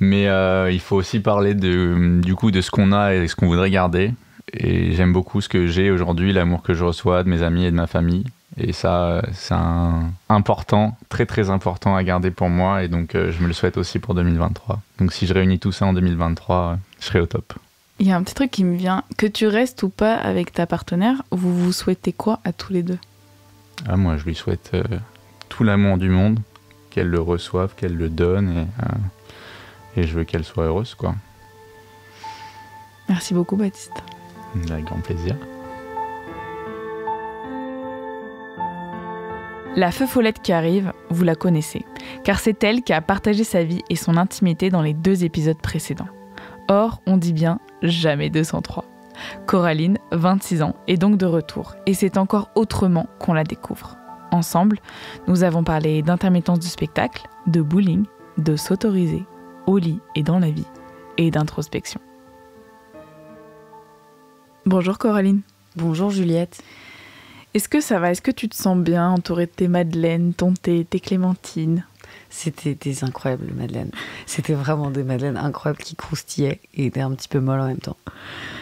Mais il faut aussi parler du coup de ce qu'on a et ce qu'on voudrait garder. Et j'aime beaucoup ce que j'ai aujourd'hui, l'amour que je reçois de mes amis et de ma famille. Et ça, c'est important, très très important à garder pour moi. Et donc je me le souhaite aussi pour 2023. Donc si je réunis tout ça en 2023, je serai au top. Il y a un petit truc qui me vient. Que tu restes ou pas avec ta partenaire, vous vous souhaitez quoi à tous les deux ? Moi, je lui souhaite tout l'amour du monde, qu'elle le reçoive, qu'elle le donne. Et je veux qu'elle soit heureuse, quoi. Merci beaucoup, Baptiste. Avec grand plaisir. La feu follette qui arrive, vous la connaissez, car c'est elle qui a partagé sa vie et son intimité dans les 2 épisodes précédents. Or, on dit bien jamais 203. Coraline, 26 ans, est donc de retour, et c'est encore autrement qu'on la découvre. Ensemble, nous avons parlé d'intermittence du spectacle, de bullying, de s'autoriser, au lit et dans la vie, et d'introspection. Bonjour Coraline. Bonjour Juliette. Est-ce que ça va ? Est-ce que tu te sens bien entourée de tes madeleines, ton thé, tes clémentines ? C'était des incroyables madeleines. C'était vraiment des madeleines incroyables qui croustillaient et étaient un petit peu molles en même temps.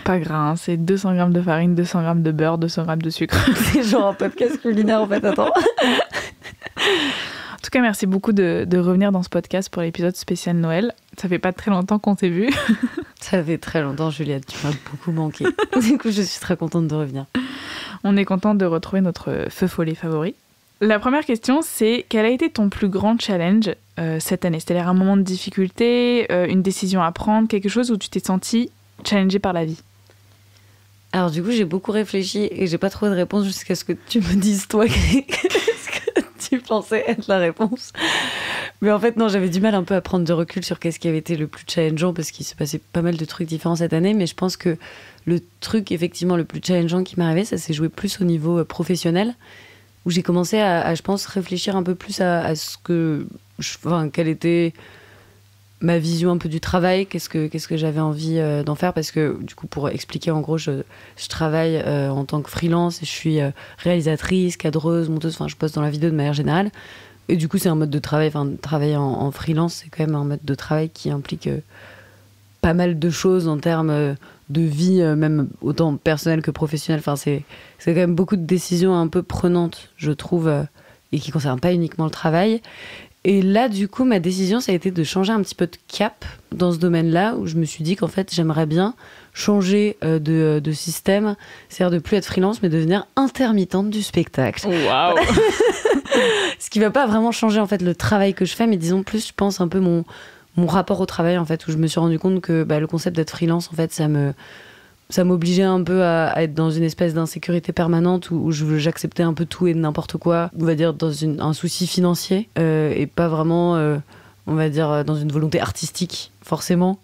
Pas gras, hein, c'est 200 grammes de farine, 200 grammes de beurre, 200 grammes de sucre. C'est genre un podcast culinaire en fait, attends. En tout cas, merci beaucoup de revenir dans ce podcast pour l'épisode spécial Noël. Ça fait pas très longtemps qu'on s'est vu. Ça fait très longtemps, Juliette, tu m'as beaucoup manqué. Du coup, je suis très contente de revenir. On est contente de retrouver notre feu follet favori. La première question, c'est quel a été ton plus grand challenge cette année ? C'est-à-dire un moment de difficulté, une décision à prendre, quelque chose où tu t'es sentie challengée par la vie ? Alors du coup, j'ai beaucoup réfléchi et j'ai pas trouvé de réponse jusqu'à ce que tu me dises, toi, qu'est-ce que tu pensais être la réponse. Mais en fait, non, j'avais du mal un peu à prendre de recul sur qu'est-ce qui avait été le plus challengeant parce qu'il s'est passé pas mal de trucs différents cette année. Mais je pense que le truc, effectivement, le plus challengeant qui m'est arrivé, ça s'est joué plus au niveau professionnel, où j'ai commencé à, je pense, réfléchir un peu plus à ce que... quelle était ma vision un peu du travail, qu'est-ce que j'avais envie d'en faire, parce que du coup, pour expliquer, en gros, je travaille en tant que freelance et je suis réalisatrice, cadreuse, monteuse, enfin je bosse dans la vidéo de manière générale, et du coup c'est un mode de travail, travailler en freelance, c'est quand même un mode de travail qui implique pas mal de choses en termes de vie, même autant personnelle que professionnelle, c'est quand même beaucoup de décisions un peu prenantes, je trouve, et qui concernent pas uniquement le travail. Et là, du coup, ma décision, ça a été de changer un petit peu de cap dans ce domaine-là, où je me suis dit qu'en fait, j'aimerais bien changer de système, c'est-à-dire de plus être freelance, mais devenir intermittente du spectacle. Waouh. Ce qui va pas vraiment changer, en fait, le travail que je fais, mais disons plus, je pense, un peu mon rapport au travail, en fait, où je me suis rendu compte que le concept d'être freelance, en fait, ça m'obligeait un peu à être dans une espèce d'insécurité permanente où j'acceptais un peu tout et n'importe quoi, on va dire dans un souci financier et pas vraiment, on va dire, dans une volonté artistique, forcément.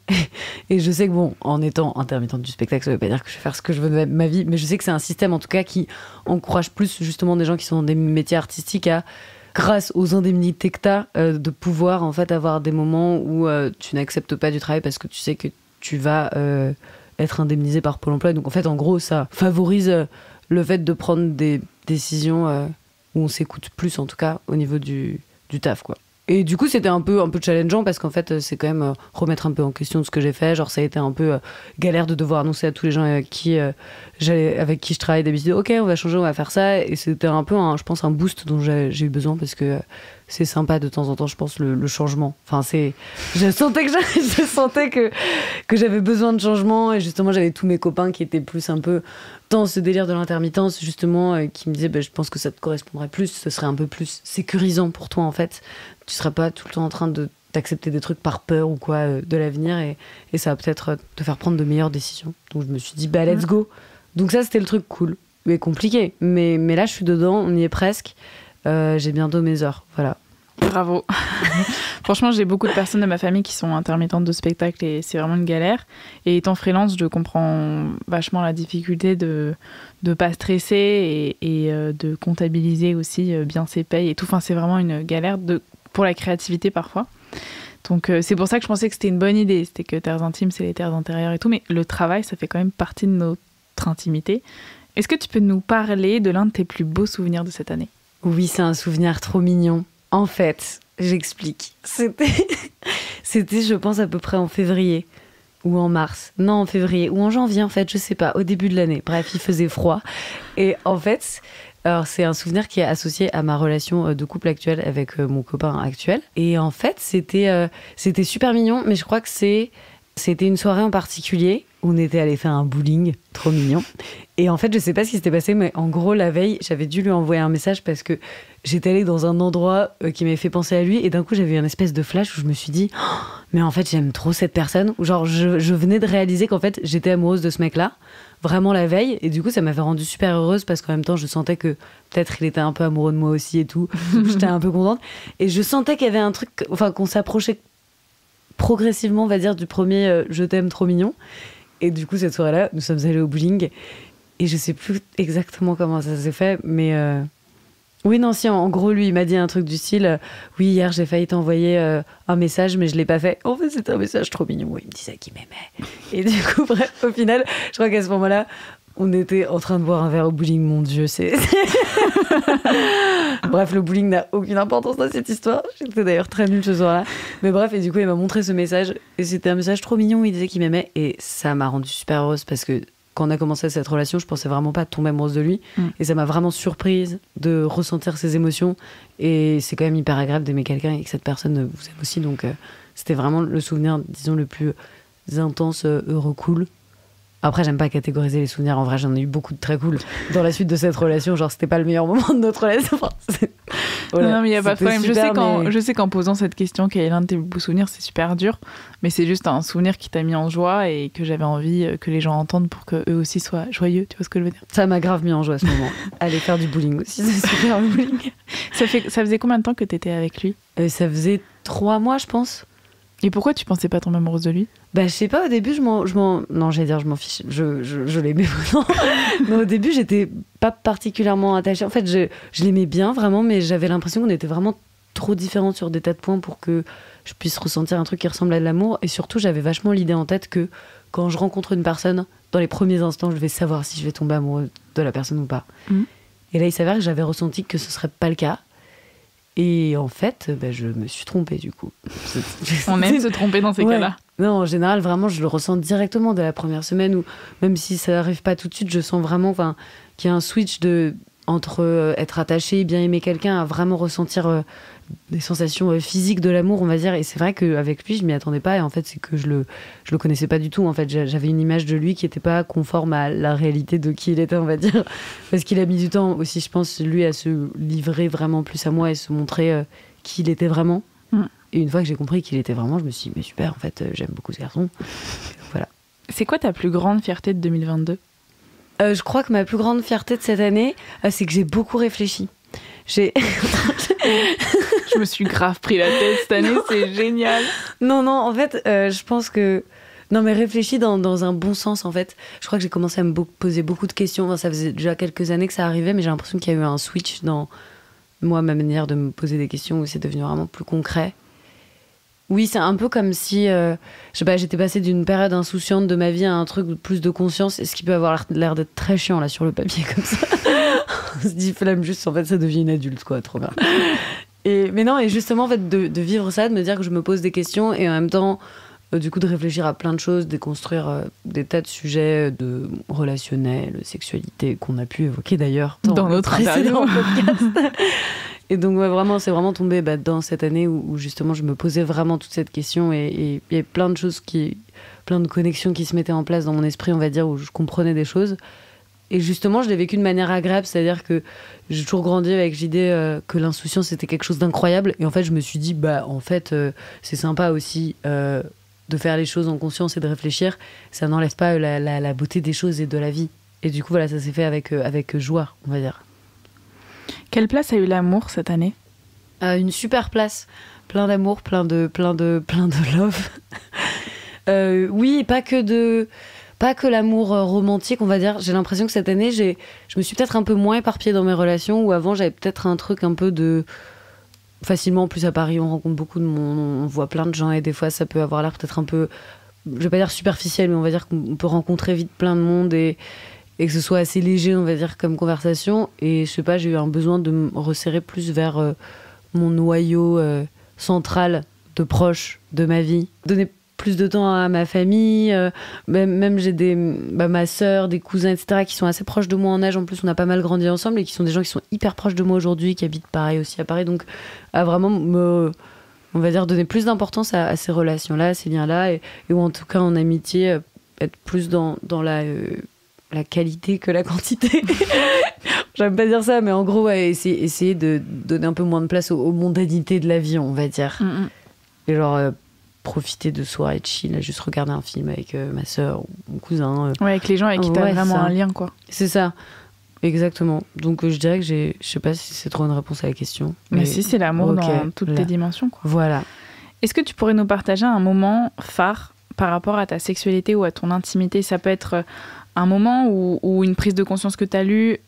Et je sais que, bon, en étant intermittente du spectacle, ça veut pas dire que je vais faire ce que je veux de ma vie, mais je sais que c'est un système, en tout cas, qui encourage plus, justement, des gens qui sont dans des métiers artistiques à, grâce aux indemnités que t'as, de pouvoir, en fait, avoir des moments où tu n'acceptes pas du travail parce que tu sais que tu vas... être indemnisé par Pôle emploi. Donc en fait, en gros, ça favorise le fait de prendre des décisions où on s'écoute plus, en tout cas, au niveau du taf, quoi. Et du coup, c'était un peu challengeant parce qu'en fait, c'est quand même remettre un peu en question de ce que j'ai fait. Genre, ça a été un peu galère de devoir annoncer à tous les gens avec qui avec qui je travaille d'habitude, ok, on va changer, on va faire ça. Et c'était un peu, je pense, un boost dont j'ai eu besoin parce que c'est sympa de temps en temps, je pense, le changement. Enfin, je sentais que j'avais besoin de changement. Et justement, j'avais tous mes copains qui étaient plus un peu dans ce délire de l'intermittence, justement, qui me disaient, je pense que ça te correspondrait plus, ce serait un peu plus sécurisant pour toi, en fait. Tu serais pas tout le temps en train de d'accepter des trucs par peur ou quoi de l'avenir et ça va peut-être te faire prendre de meilleures décisions. Donc je me suis dit let's go. Donc ça c'était le truc cool mais compliqué mais là je suis dedans, on y est presque. J'ai bientôt mes heures, voilà. Bravo. Franchement, j'ai beaucoup de personnes de ma famille qui sont intermittentes de spectacle et c'est vraiment une galère. Et étant freelance, je comprends vachement la difficulté de pas stresser et de comptabiliser aussi bien ses payes et tout. Enfin, c'est vraiment une galère pour la créativité parfois. Donc c'est pour ça que je pensais que c'était une bonne idée. C'était que terres intimes, c'est les terres intérieures et tout. Mais le travail, ça fait quand même partie de notre intimité. Est-ce que tu peux nous parler de l'un de tes plus beaux souvenirs de cette année ? Oui, c'est un souvenir trop mignon. En fait, j'explique. C'était, je pense, à peu près en février ou en mars. Non, en février ou en janvier, en fait, je sais pas, au début de l'année. Bref, il faisait froid. Et en fait, alors c'est un souvenir qui est associé à ma relation de couple actuelle avec mon copain actuel. Et en fait, c'était super mignon, mais je crois que c'était une soirée en particulier. On était allé faire un bowling, trop mignon. Et en fait, je sais pas ce qui s'était passé, mais en gros, la veille, j'avais dû lui envoyer un message parce que j'étais allée dans un endroit qui m'avait fait penser à lui. Et d'un coup, j'avais eu un espèce de flash où je me suis dit, oh, mais en fait, j'aime trop cette personne. Genre, je venais de réaliser qu'en fait, j'étais amoureuse de ce mec-là, vraiment la veille. Et du coup, ça m'avait rendue super heureuse parce qu'en même temps, je sentais que peut-être il était un peu amoureux de moi aussi et tout. Donc, j'étais un peu contente. Et je sentais qu'il y avait un truc, enfin, qu'on s'approchait progressivement, on va dire, du premier je t'aime trop mignon. Et du coup, cette soirée-là, nous sommes allés au bowling. Et je sais plus exactement comment ça s'est fait, mais oui, non, si, en gros, lui, il m'a dit un truc du style oui, hier, j'ai failli t'envoyer un message, mais je l'ai pas fait. En fait, c'était un message trop mignon. Il me disait qu'il m'aimait. Et du coup, bref, au final, je crois qu'à ce moment-là, on était en train de boire un verre au bowling. Mon Dieu, c'est... Bref, le bowling n'a aucune importance dans cette histoire. J'étais d'ailleurs très nulle ce soir-là. Mais bref, et du coup, il m'a montré ce message. Et c'était un message trop mignon où il disait qu'il m'aimait. Et ça m'a rendue super heureuse parce que quand on a commencé cette relation, je pensais vraiment pas tomber amoureuse de lui. Et ça m'a vraiment surprise de ressentir ses émotions. Et c'est quand même hyper agréable d'aimer quelqu'un et que cette personne vous aime aussi. Donc, c'était vraiment le souvenir, disons, le plus intense, heureux, cool. Après, j'aime pas catégoriser les souvenirs. En vrai, j'en ai eu beaucoup de très cool dans la suite de cette relation. Genre, c'était pas le meilleur moment de notre relation. Enfin, voilà, non, mais il n'y a pas de problème. Je sais qu'en posant cette question, quel est l'un de tes plus beaux souvenirs, c'est super dur. Mais c'est juste un souvenir qui t'a mis en joie et que j'avais envie que les gens entendent pour qu'eux aussi soient joyeux. Tu vois ce que je veux dire ? Ça m'a grave mis en joie à ce moment. Aller faire du bowling aussi, c'est super le bowling. Ça faisait combien de temps que t'étais avec lui ? Ça faisait 3 mois, je pense. Et pourquoi tu pensais pas tomber amoureuse de lui ? Bah, je sais pas, au début, je m'en fiche. Je l'aimais vraiment. Mais au début, j'étais pas particulièrement attachée. En fait, je l'aimais bien, vraiment, mais j'avais l'impression qu'on était vraiment trop différents sur des tas de points pour que je puisse ressentir un truc qui ressemble à de l'amour. Et surtout, j'avais vachement l'idée en tête que quand je rencontre une personne, dans les premiers instants, je vais savoir si je vais tomber amoureuse de la personne ou pas. Et là, il s'avère que j'avais ressenti que ce serait pas le cas. Et en fait, je me suis trompée du coup. On aime se tromper dans ces cas-là. Non, en général, vraiment, je le ressens directement dès la première semaine où, même si ça n'arrive pas tout de suite, je sens vraiment qu'il y a un switch entre être attaché et bien aimer quelqu'un à vraiment ressentir des sensations physiques de l'amour, on va dire. Et c'est vrai qu'avec lui, je m'y attendais pas. Et en fait, c'est que je le connaissais pas du tout. En fait, j'avais une image de lui qui n'était pas conforme à la réalité de qui il était, on va dire. Parce qu'il a mis du temps aussi, je pense, lui, à se livrer vraiment plus à moi et se montrer qui il était vraiment. Et une fois que j'ai compris qu'il était vraiment, je me suis dit, mais super, en fait, j'aime beaucoup ce garçon. Voilà. C'est quoi ta plus grande fierté de 2022 ? Je crois que ma plus grande fierté de cette année, c'est que j'ai beaucoup réfléchi. Je me suis grave pris la tête cette année, c'est génial. Non, en fait, je pense que... Non, mais réfléchi dans un bon sens, en fait. Je crois que j'ai commencé à me poser beaucoup de questions. Enfin, ça faisait déjà quelques années que ça arrivait, mais j'ai l'impression qu'il y a eu un switch dans moi, ma manière de me poser des questions, où c'est devenu vraiment plus concret. Oui, c'est un peu comme si j'étais passée d'une période insouciante de ma vie à un truc de plus de conscience, et ce qui peut avoir l'air d'être très chiant là sur le papier comme ça. On se dit flamme juste, en fait ça devient une adulte quoi, trop bien. Mais non, et justement en fait de vivre ça, de me dire que je me pose des questions et en même temps du coup de réfléchir à plein de choses, déconstruire des tas de sujets de relationnels, sexualité qu'on a pu évoquer d'ailleurs dans notre précédent podcast. Et donc vraiment, c'est vraiment tombé dans cette année où justement je me posais vraiment toute cette question et il y avait plein de choses plein de connexions qui se mettaient en place dans mon esprit, on va dire, où je comprenais des choses. Et justement, je l'ai vécu de manière agréable, c'est-à-dire que j'ai toujours grandi avec l'idée que l'insouciance c'était quelque chose d'incroyable. Et en fait, je me suis dit, en fait, c'est sympa aussi de faire les choses en conscience et de réfléchir. Ça n'enlève pas la beauté des choses et de la vie. Et du coup, voilà, ça s'est fait avec joie, on va dire. Quelle place a eu l'amour cette année ? Une super place, plein d'amour, plein de love. Oui, pas que l'amour romantique, on va dire. J'ai l'impression que cette année, je me suis peut-être un peu moins éparpillée dans mes relations, où avant j'avais peut-être un truc un peu de... Facilement, en plus à Paris, on rencontre beaucoup de monde, on voit plein de gens, et des fois ça peut avoir l'air peut-être un peu, je vais pas dire superficiel, mais on va dire qu'on peut rencontrer vite plein de monde et que ce soit assez léger, on va dire, comme conversation. Et je sais pas, j'ai eu un besoin de me resserrer plus vers mon noyau central de proches de ma vie. Donner plus de temps à ma famille, même j'ai ma sœur, des cousins, etc., qui sont assez proches de moi en âge. En plus, on a pas mal grandi ensemble et qui sont des gens qui sont hyper proches de moi aujourd'hui, qui habitent pareil aussi à Paris. Donc, à vraiment on va dire, donner plus d'importance à ces relations-là, à ces liens-là, et ou en tout cas en amitié, être plus dans la qualité que la quantité. J'aime pas dire ça, mais en gros, ouais, essayer de donner un peu moins de place aux mondanités de la vie, on va dire. Et genre... profiter de soirée chill, juste regarder un film avec ma sœur ou mon cousin. Ouais, avec les gens avec qui t'as vraiment un lien, quoi. C'est ça, exactement. Donc je dirais que je sais pas si c'est trop une réponse à la question. Mais si, c'est l'amour dans toutes tes dimensions, quoi. Voilà. Est-ce que tu pourrais nous partager un moment phare par rapport à ta sexualité ou à ton intimité ? Ça peut être un moment ou une prise de conscience que t'as eue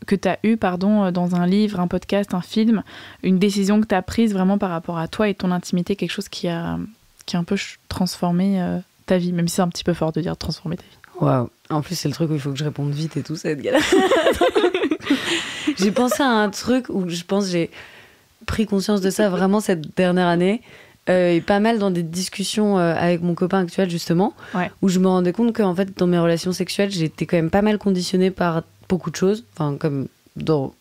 dans un livre, un podcast, un film, une décision que t'as prise vraiment par rapport à toi et ton intimité, quelque chose qui a un peu transformé ta vie, même si c'est un petit peu fort de dire transformer ta vie. Waouh. En plus, c'est le truc où il faut que je réponde vite et tout, ça va être galère. J'ai pensé à un truc où je pense que j'ai pris conscience de ça vraiment cette dernière année, et pas mal dans des discussions avec mon copain actuel, justement, où je me rendais compte qu'en fait, dans mes relations sexuelles, j'étais quand même pas mal conditionnée par beaucoup de choses, enfin, comme dans...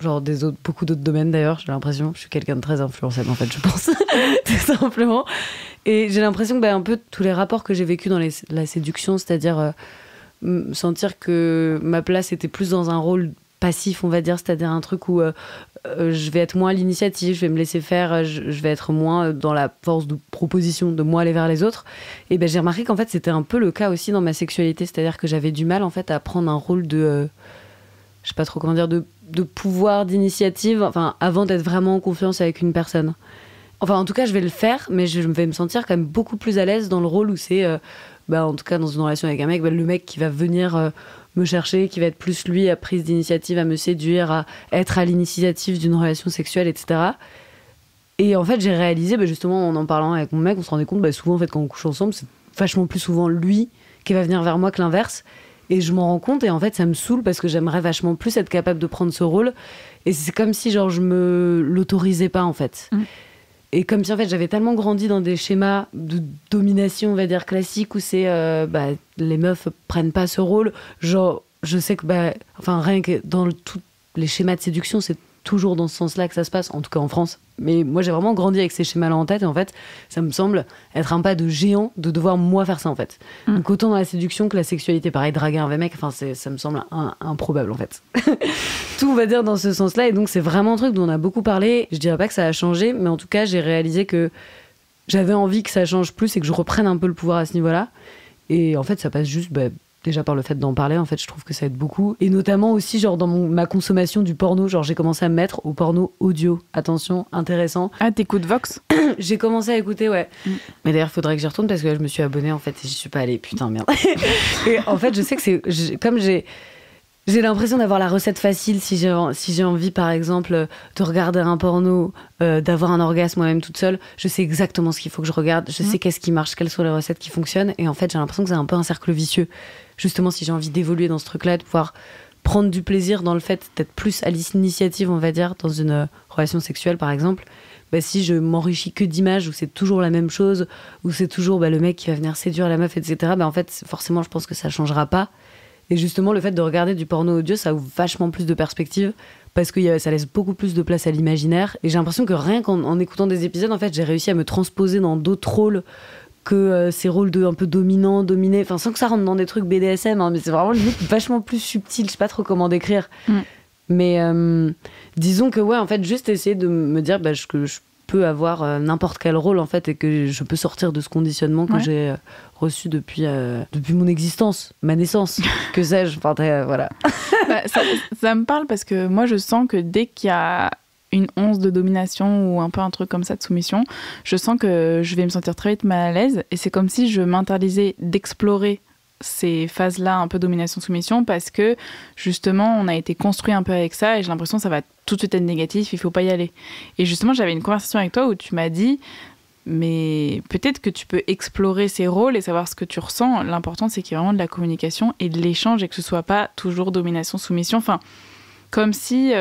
genre beaucoup d'autres domaines d'ailleurs, j'ai l'impression. Je suis quelqu'un de très influençable en fait, je pense, tout simplement. Et j'ai l'impression que un peu tous les rapports que j'ai vécus dans la séduction, c'est-à-dire sentir que ma place était plus dans un rôle passif, on va dire, c'est-à-dire un truc où je vais être moins à l'initiative, je vais me laisser faire, je vais être moins dans la force de proposition, de moi aller vers les autres. Et j'ai remarqué qu'en fait c'était un peu le cas aussi dans ma sexualité, c'est-à-dire que j'avais du mal en fait à prendre un rôle de... je sais pas trop comment dire, de pouvoir, d'initiative, enfin, avant d'être vraiment en confiance avec une personne. Enfin, en tout cas, je vais le faire, mais je vais me sentir quand même beaucoup plus à l'aise dans le rôle où c'est, en tout cas, dans une relation avec un mec, le mec qui va venir me chercher, qui va être plus, lui, à prise d'initiative, à me séduire, à être à l'initiative d'une relation sexuelle, etc. Et en fait, j'ai réalisé, justement, en parlant avec mon mec, on se rendait compte, souvent, en fait, quand on couche ensemble, c'est vachement plus souvent lui qui va venir vers moi que l'inverse. Et je m'en rends compte et en fait ça me saoule parce que j'aimerais vachement plus être capable de prendre ce rôle et c'est comme si je me l'autorisais pas en fait. Et comme si en fait j'avais tellement grandi dans des schémas de domination on va dire classiques où c'est les meufs prennent pas ce rôle, genre je sais que rien que dans tous les schémas de séduction c'est toujours dans ce sens-là que ça se passe, en tout cas en France. Mais moi, j'ai vraiment grandi avec ces schémas-là en tête. Et en fait, ça me semble être un pas de géant de devoir, moi, faire ça, en fait. Donc, autant dans la séduction que la sexualité. Pareil, draguer un vrai mec, ça me semble improbable, en fait. Tout, on va dire, dans ce sens-là. Et donc, c'est vraiment un truc dont on a beaucoup parlé. Je dirais pas que ça a changé, mais en tout cas, j'ai réalisé que j'avais envie que ça change plus et que je reprenne un peu le pouvoir à ce niveau-là. Et en fait, ça passe juste... déjà par le fait d'en parler, en fait, je trouve que ça aide beaucoup. Et notamment aussi, genre, dans ma consommation du porno, genre, j'ai commencé à me mettre au porno audio. Attention, intéressant. Ah, t'écoutes Vox ? J'ai commencé à écouter, ouais. Mais d'ailleurs, il faudrait que j'y retourne parce que je me suis abonnée, en fait, et j'y suis pas allée. Putain, merde. Et en fait, je sais que comme j'ai l'impression d'avoir la recette facile si j'ai envie, par exemple, de regarder un porno, d'avoir un orgasme moi-même toute seule. Je sais exactement ce qu'il faut que je regarde. Je sais qu'est-ce qui marche, quelles sont les recettes qui fonctionnent. Et en fait, j'ai l'impression que c'est un peu un cercle vicieux. Justement, si j'ai envie d'évoluer dans ce truc-là, de pouvoir prendre du plaisir dans le fait d'être plus à l'initiative, on va dire, dans une relation sexuelle, par exemple, si je m'enrichis que d'images où c'est toujours la même chose, où c'est toujours le mec qui va venir séduire la meuf, etc., en fait, forcément, je pense que ça changera pas. Et justement, le fait de regarder du porno audio, ça ouvre vachement plus de perspectives parce que ça laisse beaucoup plus de place à l'imaginaire. Et j'ai l'impression que rien qu'en écoutant des épisodes, en fait, j'ai réussi à me transposer dans d'autres rôles que ces rôles de un peu dominant, dominé, enfin sans que ça rentre dans des trucs BDSM, hein, mais c'est vraiment limite vachement plus subtil, je sais pas trop comment décrire. Mais disons que ouais, en fait, juste essayer de me dire que je peux avoir n'importe quel rôle en fait et que je peux sortir de ce conditionnement que j'ai reçu depuis mon existence, ma naissance, que sais-je, enfin voilà. Ça me parle parce que moi je sens que dès qu'il y a une once de domination ou un peu un truc comme ça de soumission, je sens que je vais me sentir très vite mal à l'aise et c'est comme si je m'interdisais d'explorer ces phases-là un peu domination-soumission parce que justement on a été construit un peu avec ça et j'ai l'impression que ça va tout de suite être négatif, il faut pas y aller. Et justement j'avais une conversation avec toi où tu m'as dit mais peut-être que tu peux explorer ces rôles et savoir ce que tu ressens. L'important c'est qu'il y ait vraiment de la communication et de l'échange et que ce soit pas toujours domination-soumission, enfin comme si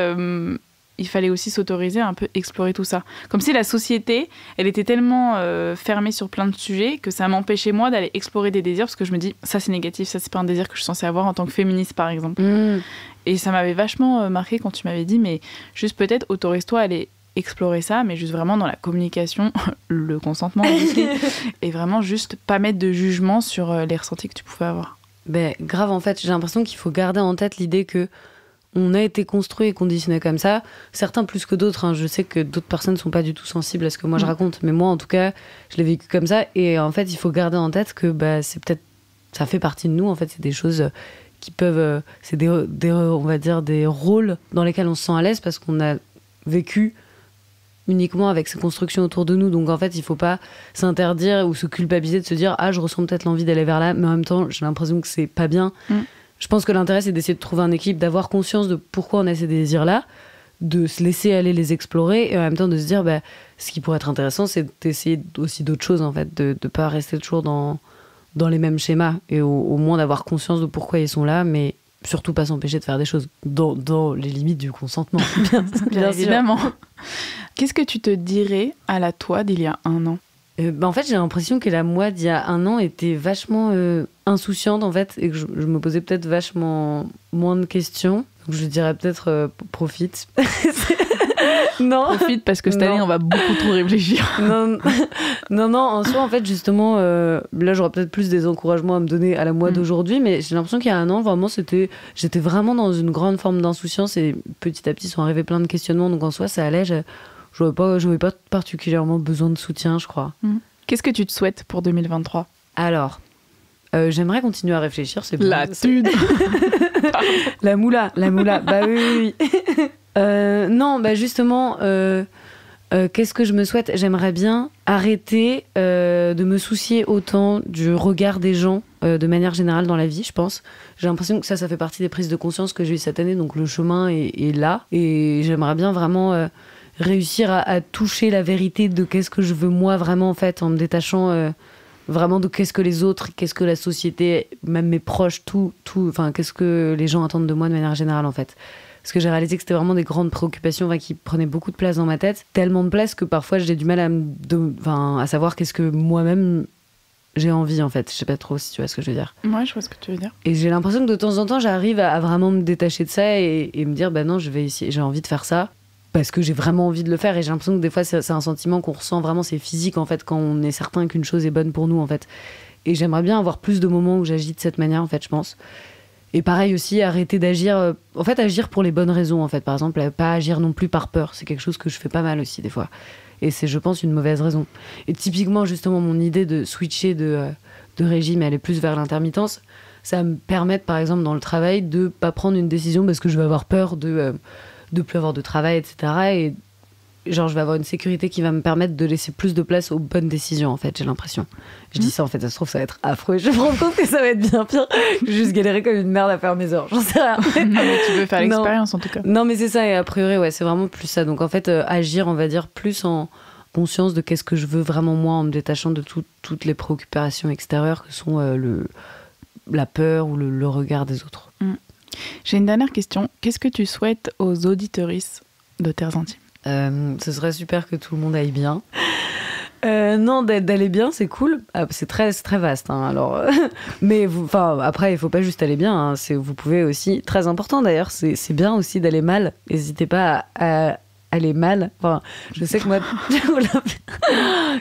il fallait aussi s'autoriser à un peu explorer tout ça. Comme si la société, elle était tellement fermée sur plein de sujets que ça m'empêchait moi d'aller explorer des désirs parce que je me dis, ça c'est négatif, ça c'est pas un désir que je suis censée avoir en tant que féministe par exemple. Et ça m'avait vachement marqué quand tu m'avais dit, mais juste peut-être autorise-toi à aller explorer ça, mais juste vraiment dans la communication, le consentement aussi, et vraiment juste pas mettre de jugement sur les ressentis que tu pouvais avoir. Grave, en fait, j'ai l'impression qu'il faut garder en tête l'idée que on a été construit et conditionné comme ça, certains plus que d'autres, hein. Je sais que d'autres personnes ne sont pas du tout sensibles à ce que moi je raconte, mais moi en tout cas je l'ai vécu comme ça et en fait il faut garder en tête que c'est peut-être, ça fait partie de nous en fait, c'est des choses qui peuvent, c'est des on va dire des rôles dans lesquels on se sent à l'aise parce qu'on a vécu uniquement avec ces constructions autour de nous, donc en fait il faut pas s'interdire ou se culpabiliser de se dire je ressens peut-être l'envie d'aller vers là, mais en même temps j'ai l'impression que c'est pas bien. Je pense que l'intérêt, c'est d'essayer de trouver un équilibre, d'avoir conscience de pourquoi on a ces désirs-là, de se laisser aller les explorer, et en même temps de se dire, ce qui pourrait être intéressant, c'est d'essayer aussi d'autres choses, en fait, de ne pas rester toujours dans les mêmes schémas, et au moins d'avoir conscience de pourquoi ils sont là, mais surtout pas s'empêcher de faire des choses, dans les limites du consentement, bien évidemment. Qu'est-ce que tu te dirais à la toi d'il y a 1 an ? En fait, j'ai l'impression que la moi d'il y a 1 an était vachement insouciante, en fait, et que je me posais peut-être vachement moins de questions. Donc, je dirais peut-être profite. Non. Profite parce que cette année, on va beaucoup trop réfléchir. Non, en soi, en fait, justement, là, j'aurais peut-être plus des encouragements à me donner à la moi d'aujourd'hui, mais j'ai l'impression qu'il y a 1 an, vraiment, j'étais vraiment dans une grande forme d'insouciance et petit à petit, sont arrivés plein de questionnements. Donc, en soi, ça allait. Je n'avais pas particulièrement besoin de soutien, je crois. Qu'est-ce que tu te souhaites pour 2023 ? Alors, j'aimerais continuer à réfléchir. C'est bien. La thune. La moula. Oui. Non, justement, qu'est-ce que je me souhaite ? J'aimerais bien arrêter de me soucier autant du regard des gens de manière générale dans la vie, je pense. J'ai l'impression que ça fait partie des prises de conscience que j'ai eues cette année, donc le chemin est là. Et j'aimerais bien vraiment réussir à toucher la vérité de qu'est-ce que je veux moi vraiment, en fait, en me détachant vraiment de qu'est-ce que les autres, qu'est-ce que la société, même mes proches, tout, enfin, qu'est-ce que les gens attendent de moi de manière générale, en fait. Parce que j'ai réalisé que c'était vraiment des grandes préoccupations qui prenaient beaucoup de place dans ma tête. Tellement de place que parfois j'ai du mal à savoir qu'est-ce que moi-même j'ai envie, en fait. Je sais pas trop si tu vois ce que je veux dire. Ouais, je vois ce que tu veux dire. Et j'ai l'impression que de temps en temps, j'arrive à vraiment me détacher de ça et me dire, non, j'ai envie de faire ça. Parce que j'ai vraiment envie de le faire et j'ai l'impression que des fois c'est un sentiment qu'on ressent vraiment, c'est physique en fait, quand on est certain qu'une chose est bonne pour nous en fait. Et j'aimerais bien avoir plus de moments où j'agis de cette manière en fait, je pense. Et pareil aussi, arrêter d'agir, en fait agir pour les bonnes raisons en fait. Par exemple, pas agir non plus par peur, c'est quelque chose que je fais pas mal aussi des fois. Et c'est, je pense, une mauvaise raison. Et typiquement justement mon idée de switcher de régime et aller plus vers l'intermittence, ça me permet par exemple dans le travail de pas prendre une décision parce que je vais avoir peur de plus avoir de travail, etc. Et genre, je vais avoir une sécurité qui va me permettre de laisser plus de place aux bonnes décisions, en fait, j'ai l'impression. Je dis ça, en fait, ça se trouve, ça va être affreux. Je me rends compte que ça va être bien pire. Je vais juste galérer comme une merde à faire mes heures. J'en sais rien. Non, mais tu veux faire l'expérience, en tout cas. Non, mais c'est ça. Et a priori, ouais, c'est vraiment plus ça. Donc, en fait, agir, on va dire, plus en conscience de qu'est-ce que je veux vraiment moi, en me détachant de toutes les préoccupations extérieures que sont la peur ou le regard des autres. J'ai une dernière question. Qu'est-ce que tu souhaites aux auditrices de Terres Intimes ? Ce serait super que tout le monde aille bien. Non, d'aller bien, c'est cool. C'est très vaste. Hein, alors, mais après, il faut pas juste aller bien. Hein, vous pouvez aussi, très important d'ailleurs, c'est bien aussi d'aller mal. N'hésitez pas à aller mal. Enfin, je sais que moi,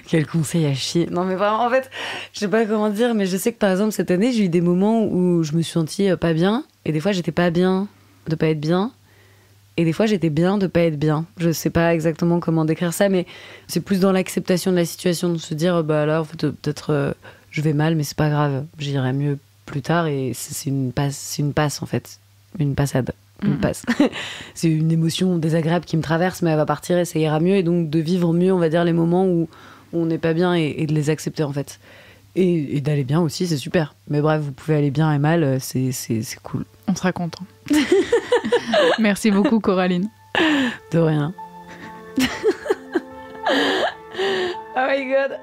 quel conseil à chier. Non, mais vraiment, en fait, je sais pas comment dire, mais je sais que par exemple cette année, j'ai eu des moments où je me suis sentie pas bien, et des fois j'étais pas bien de pas être bien. Et des fois, j'étais bien de pas être bien. Je sais pas exactement comment décrire ça, mais c'est plus dans l'acceptation de la situation, de se dire, bah là, en fait, peut-être je vais mal, mais c'est pas grave, j'irai mieux plus tard. Et c'est une passe, en fait. Une passade. Une passe. C'est une émotion désagréable qui me traverse, mais elle va partir et ça ira mieux. Et donc, de vivre mieux, on va dire, les moments où on n'est pas bien et de les accepter, en fait. Et d'aller bien aussi, c'est super. Mais bref, vous pouvez aller bien et mal, c'est cool. On sera content. Merci beaucoup, Coraline. De rien. Oh my god.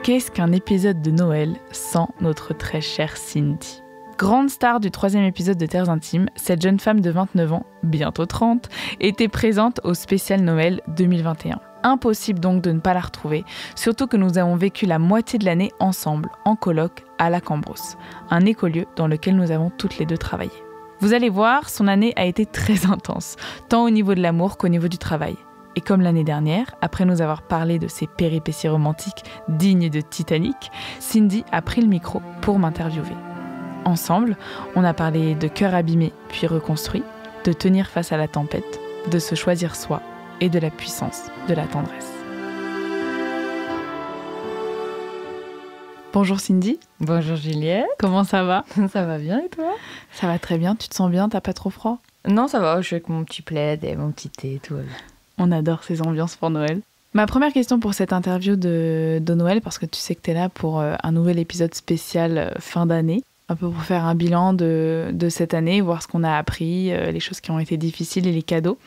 Qu'est-ce qu'un épisode de Noël sans notre très chère Cindy ? Grande star du 3e épisode de Terres Intimes, cette jeune femme de 29 ans, bientôt 30, était présente au spécial Noël 2021. Impossible donc de ne pas la retrouver, surtout que nous avons vécu la moitié de l'année ensemble, en coloc, à la Cambrousse, un écolieu dans lequel nous avons toutes les deux travaillé. Vous allez voir, son année a été très intense, tant au niveau de l'amour qu'au niveau du travail. Et comme l'année dernière, après nous avoir parlé de ses péripéties romantiques dignes de Titanic, Cindy a pris le micro pour m'interviewer. Ensemble, on a parlé de cœur abîmé puis reconstruit, de tenir face à la tempête, de se choisir soi et de la puissance de la tendresse. Bonjour Cindy. Bonjour Juliette. Comment ça va ? Ça va bien et toi ? Ça va très bien, tu te sens bien, t'as pas trop froid ? Non, ça va, je suis avec mon petit plaid et mon petit thé, tout va bien. On adore ces ambiances pour Noël. Ma première question pour cette interview de Noël, parce que tu sais que t'es là pour un nouvel épisode spécial fin d'année, un peu pour faire un bilan de cette année, voir ce qu'on a appris, les choses qui ont été difficiles et les cadeaux.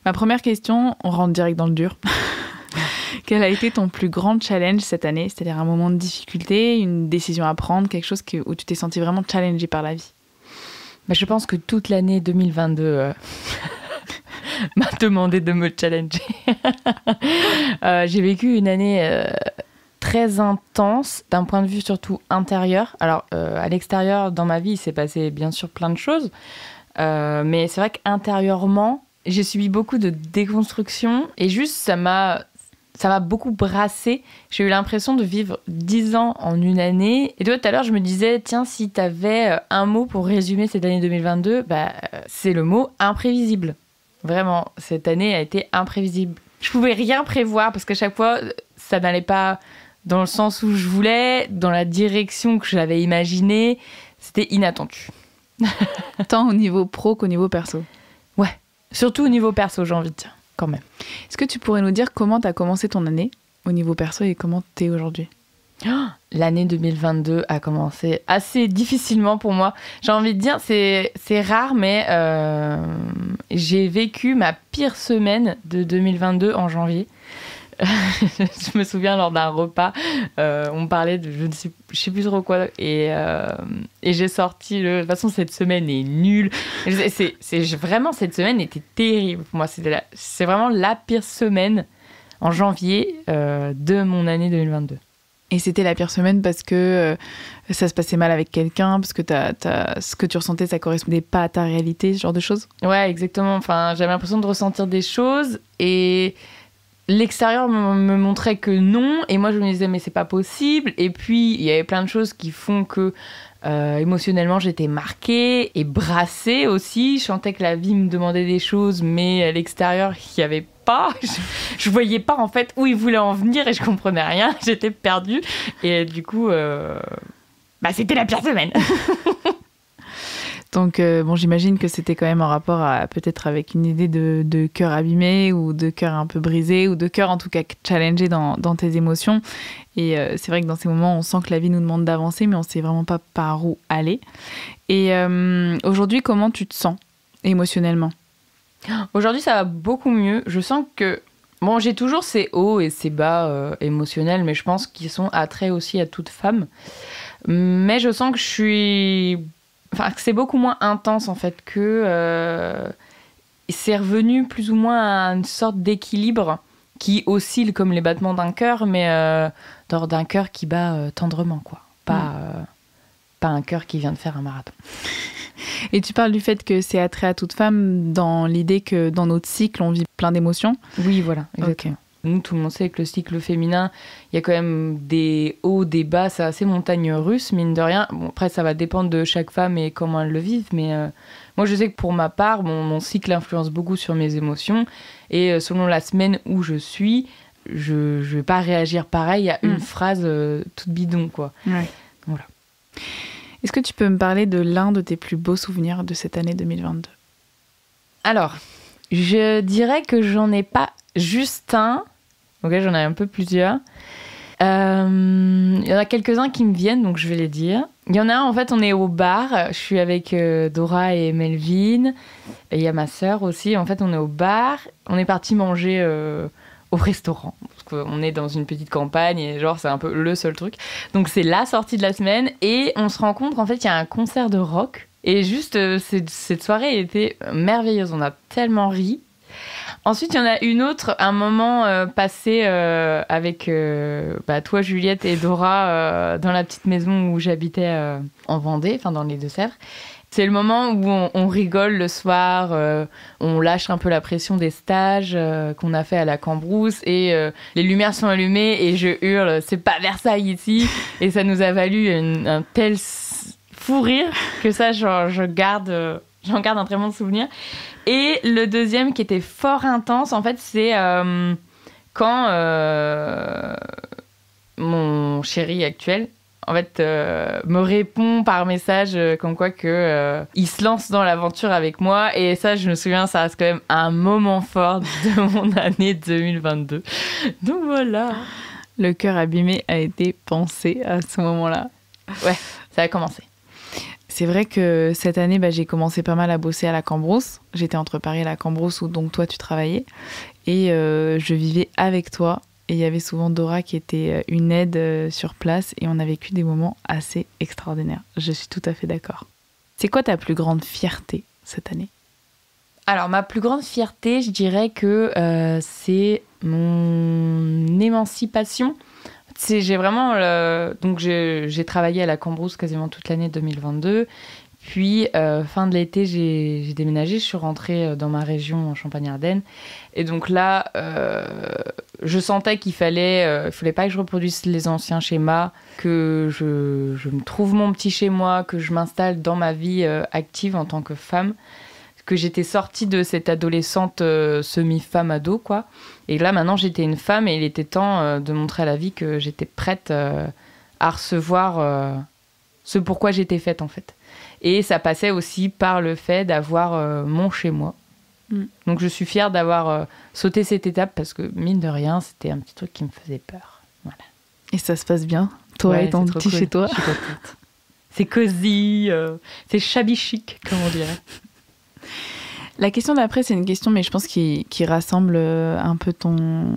Ma première question, on rentre direct dans le dur. Quel a été ton plus grand challenge cette année ? C'est-à-dire un moment de difficulté, une décision à prendre, quelque chose où tu t'es senti vraiment challengée par la vie ? Je pense que toute l'année 2022 m'a demandé de me challenger. J'ai vécu une année très intense d'un point de vue surtout intérieur. Alors, à l'extérieur, dans ma vie, il s'est passé bien sûr plein de choses. Mais c'est vrai qu'intérieurement, j'ai subi beaucoup de déconstruction et juste ça m'a beaucoup brassée. J'ai eu l'impression de vivre 10 ans en une année. Et tout à l'heure, je me disais, tiens, si t'avais un mot pour résumer cette année 2022, c'est le mot imprévisible. Vraiment, cette année a été imprévisible. Je pouvais rien prévoir parce qu'à chaque fois, ça n'allait pas dans le sens où je voulais, dans la direction que j'avais imaginée. C'était inattendu. Tant au niveau pro qu'au niveau perso. Ouais, surtout au niveau perso, j'ai envie de dire, quand même. Est-ce que tu pourrais nous dire comment tu as commencé ton année au niveau perso et comment tu es aujourd'hui ? L'année 2022 a commencé assez difficilement pour moi. J'ai envie de dire, c'est rare, mais j'ai vécu ma pire semaine de 2022 en janvier. Je me souviens lors d'un repas, on parlait de je sais plus trop quoi et j'ai sorti de toute façon cette semaine est nulle. Vraiment cette semaine était terrible pour moi. C'est vraiment la pire semaine en janvier de mon année 2022. Et c'était la pire semaine parce que ça se passait mal avec quelqu'un, parce que ce que tu ressentais, ça correspondait pas à ta réalité, ce genre de choses ? Ouais, exactement. Enfin, j'avais l'impression de ressentir des choses et l'extérieur me montrait que non. Et moi, je me disais, mais c'est pas possible. Et puis, il y avait plein de choses qui font que émotionnellement, j'étais marquée et brassée aussi. Je sentais que la vie me demandait des choses, mais à l'extérieur, il y avait pas. Je voyais pas en fait où il voulait en venir et je comprenais rien. J'étais perdue et du coup, c'était la pire semaine. Donc j'imagine que c'était quand même en rapport peut-être avec une idée de cœur abîmé ou de cœur un peu brisé ou de cœur en tout cas challengé dans tes émotions. Et c'est vrai que dans ces moments, on sent que la vie nous demande d'avancer, mais on sait vraiment pas par où aller. Et aujourd'hui, comment tu te sens émotionnellement ? Aujourd'hui, ça va beaucoup mieux. Je sens que... Bon, j'ai toujours ces hauts et ces bas émotionnels, mais je pense qu'ils sont attraits aussi à toute femme. Mais je sens que que c'est beaucoup moins intense, en fait, que c'est revenu plus ou moins à une sorte d'équilibre qui oscille comme les battements d'un cœur, mais d'un cœur qui bat tendrement, quoi. Pas un cœur qui vient de faire un marathon. Et tu parles du fait que c'est attrait à toute femme dans l'idée que dans notre cycle, on vit plein d'émotions. Oui, voilà, exactement. Okay. Nous, tout le monde sait que le cycle féminin, il y a quand même des hauts, des bas, c'est assez montagne russe, mine de rien. Bon, après, ça va dépendre de chaque femme et comment elle le vit, mais moi, je sais que pour ma part, mon cycle influence beaucoup sur mes émotions, et selon la semaine où je suis, je vais pas réagir pareil à une phrase toute bidon, quoi. Ouais. Voilà. Est-ce que tu peux me parler de l'un de tes plus beaux souvenirs de cette année 2022 ? Alors, je dirais que j'en ai pas juste un. Ok, j'en ai un peu plusieurs. Il y en a quelques-uns qui me viennent, donc je vais les dire. Il y en a un, en fait, on est au bar. Je suis avec Dora et Melvin. Et il y a ma sœur aussi. En fait, on est au bar. On est parti manger au restaurant. Parce qu'on est dans une petite campagne et genre, c'est un peu le seul truc. Donc, c'est la sortie de la semaine. Et on se rencontre, en fait, il y a un concert de rock. Et juste, cette soirée était merveilleuse. On a tellement ri. Ensuite, il y en a une autre, un moment passé avec toi, Juliette et Dora, dans la petite maison où j'habitais en Vendée, enfin dans les Deux-Sèvres. C'est le moment où on rigole le soir, on lâche un peu la pression des stages qu'on a fait à la Cambrousse et les lumières sont allumées et je hurle « c'est pas Versailles ici !» Et ça nous a valu un tel fou rire que ça, j'en garde un très bon souvenir. Et le deuxième qui était fort intense, en fait, c'est quand mon chéri actuel, en fait, me répond par message comme quoi que il se lance dans l'aventure avec moi. Et ça, je me souviens, ça reste quand même un moment fort de mon année 2022. Donc voilà. Le cœur abîmé a été pensé à ce moment-là. Ouais, ça a commencé. C'est vrai que cette année, j'ai commencé pas mal à bosser à la Cambrousse. J'étais entre Paris et la Cambrousse où donc toi tu travaillais. Et je vivais avec toi. Et il y avait souvent Dora qui était une aide sur place. Et on a vécu des moments assez extraordinaires. Je suis tout à fait d'accord. C'est quoi ta plus grande fierté cette année ? Alors ma plus grande fierté, je dirais que c'est mon émancipation. J'ai vraiment... Donc j'ai travaillé à la Cambrousse quasiment toute l'année 2022. Puis, fin de l'été, j'ai déménagé. Je suis rentrée dans ma région, en Champagne-Ardenne. Et donc là, je sentais qu'il fallait pas que je reproduise les anciens schémas, que je me trouve mon petit chez moi, que je m'installe dans ma vie active en tant que femme, que j'étais sortie de cette adolescente semi-femme ado, quoi. Et là, maintenant, j'étais une femme et il était temps de montrer à la vie que j'étais prête à recevoir ce pourquoi j'étais faite, en fait. Et ça passait aussi par le fait d'avoir mon chez-moi. Donc, je suis fière d'avoir sauté cette étape parce que, mine de rien, c'était un petit truc qui me faisait peur. Voilà. Et ça se passe bien, toi et ton petit chez toi. Je suis contente. C'est cosy, c'est shabby chic, comme on dirait. La question d'après, c'est une question, mais je pense qui rassemble un peu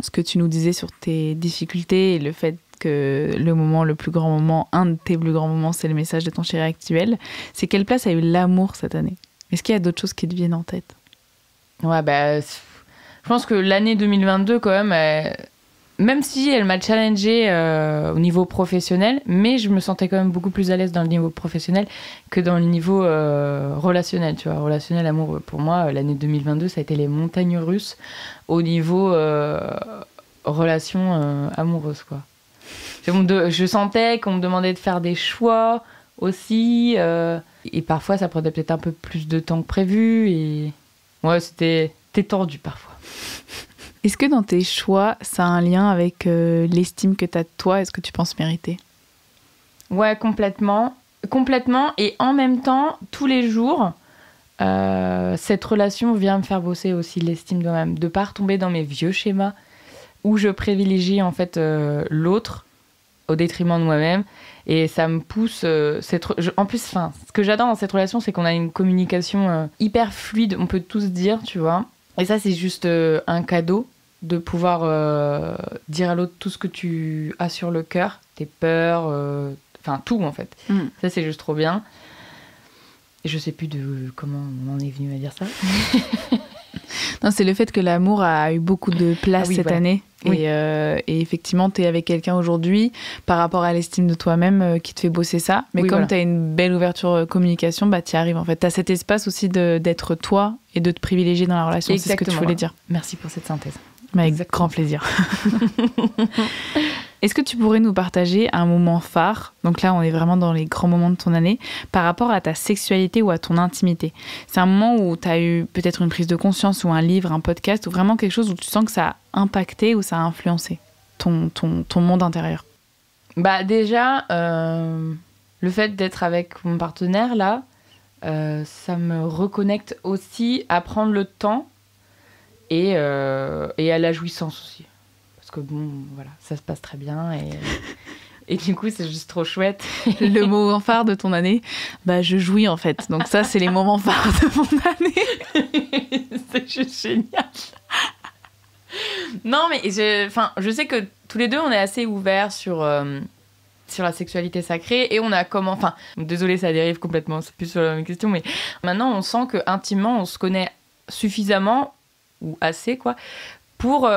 ce que tu nous disais sur tes difficultés et le fait que le plus grand moment, un de tes plus grands moments, c'est le message de ton chéri actuel. C'est quelle place a eu l'amour cette année ? Est-ce qu'il y a d'autres choses qui te viennent en tête ? Ouais, je pense que l'année 2022, quand même, même si elle m'a challengée au niveau professionnel, mais je me sentais quand même beaucoup plus à l'aise dans le niveau professionnel que dans le niveau relationnel, tu vois. Relationnel, amoureux. Pour moi, l'année 2022, ça a été les montagnes russes au niveau relation amoureuse, quoi. Je sentais qu'on me demandait de faire des choix aussi, et parfois, ça prenait peut-être un peu plus de temps que prévu, et ouais, c'était tendu parfois. Est-ce que dans tes choix, ça a un lien avec l'estime que tu as de toi ? Est-ce que tu penses mériter ? Ouais, complètement. Complètement. Et en même temps, tous les jours, cette relation vient me faire bosser aussi l'estime de moi-même. De ne pas retomber dans mes vieux schémas où je privilégie en fait l'autre au détriment de moi-même. Et ça me pousse... En plus, ce que j'adore dans cette relation, c'est qu'on a une communication hyper fluide. On peut tout se dire, tu vois. Et ça, c'est juste un cadeau de pouvoir dire à l'autre tout ce que tu as sur le cœur, tes peurs, tout en fait. Ça, c'est juste trop bien. Et je sais plus de comment on en est venu à dire ça. Non, c'est le fait que l'amour a eu beaucoup de place cette année. Oui. Et effectivement, tu es avec quelqu'un aujourd'hui par rapport à l'estime de toi-même qui te fait bosser ça. Mais comme tu as une belle ouverture communication, bah, tu y arrives en fait. Tu as cet espace aussi d'être toi et de te privilégier dans la relation. Exactement. C'est ce que tu voulais dire. Merci pour cette synthèse. Mais avec grand plaisir. Est-ce que tu pourrais nous partager un moment phare, donc là on est vraiment dans les grands moments de ton année, par rapport à ta sexualité ou à ton intimité? C'est un moment où tu as eu peut-être une prise de conscience ou un livre, un podcast, ou vraiment quelque chose où tu sens que ça a impacté ou ça a influencé ton monde intérieur? Bah déjà, le fait d'être avec mon partenaire là, ça me reconnecte aussi à prendre le temps et à la jouissance aussi. Parce que bon, voilà, ça se passe très bien et du coup, c'est juste trop chouette. Le moment phare de ton année, bah je jouis en fait. Donc ça, c'est les moments phares de mon année. C'est juste génial. Non, mais je sais que tous les deux, on est assez ouverts sur la sexualité sacrée et on a comment... Enfin, désolée, ça dérive complètement, c'est plus sur la même question, mais maintenant, on sent que intimement, on se connaît suffisamment, ou assez, quoi, pour...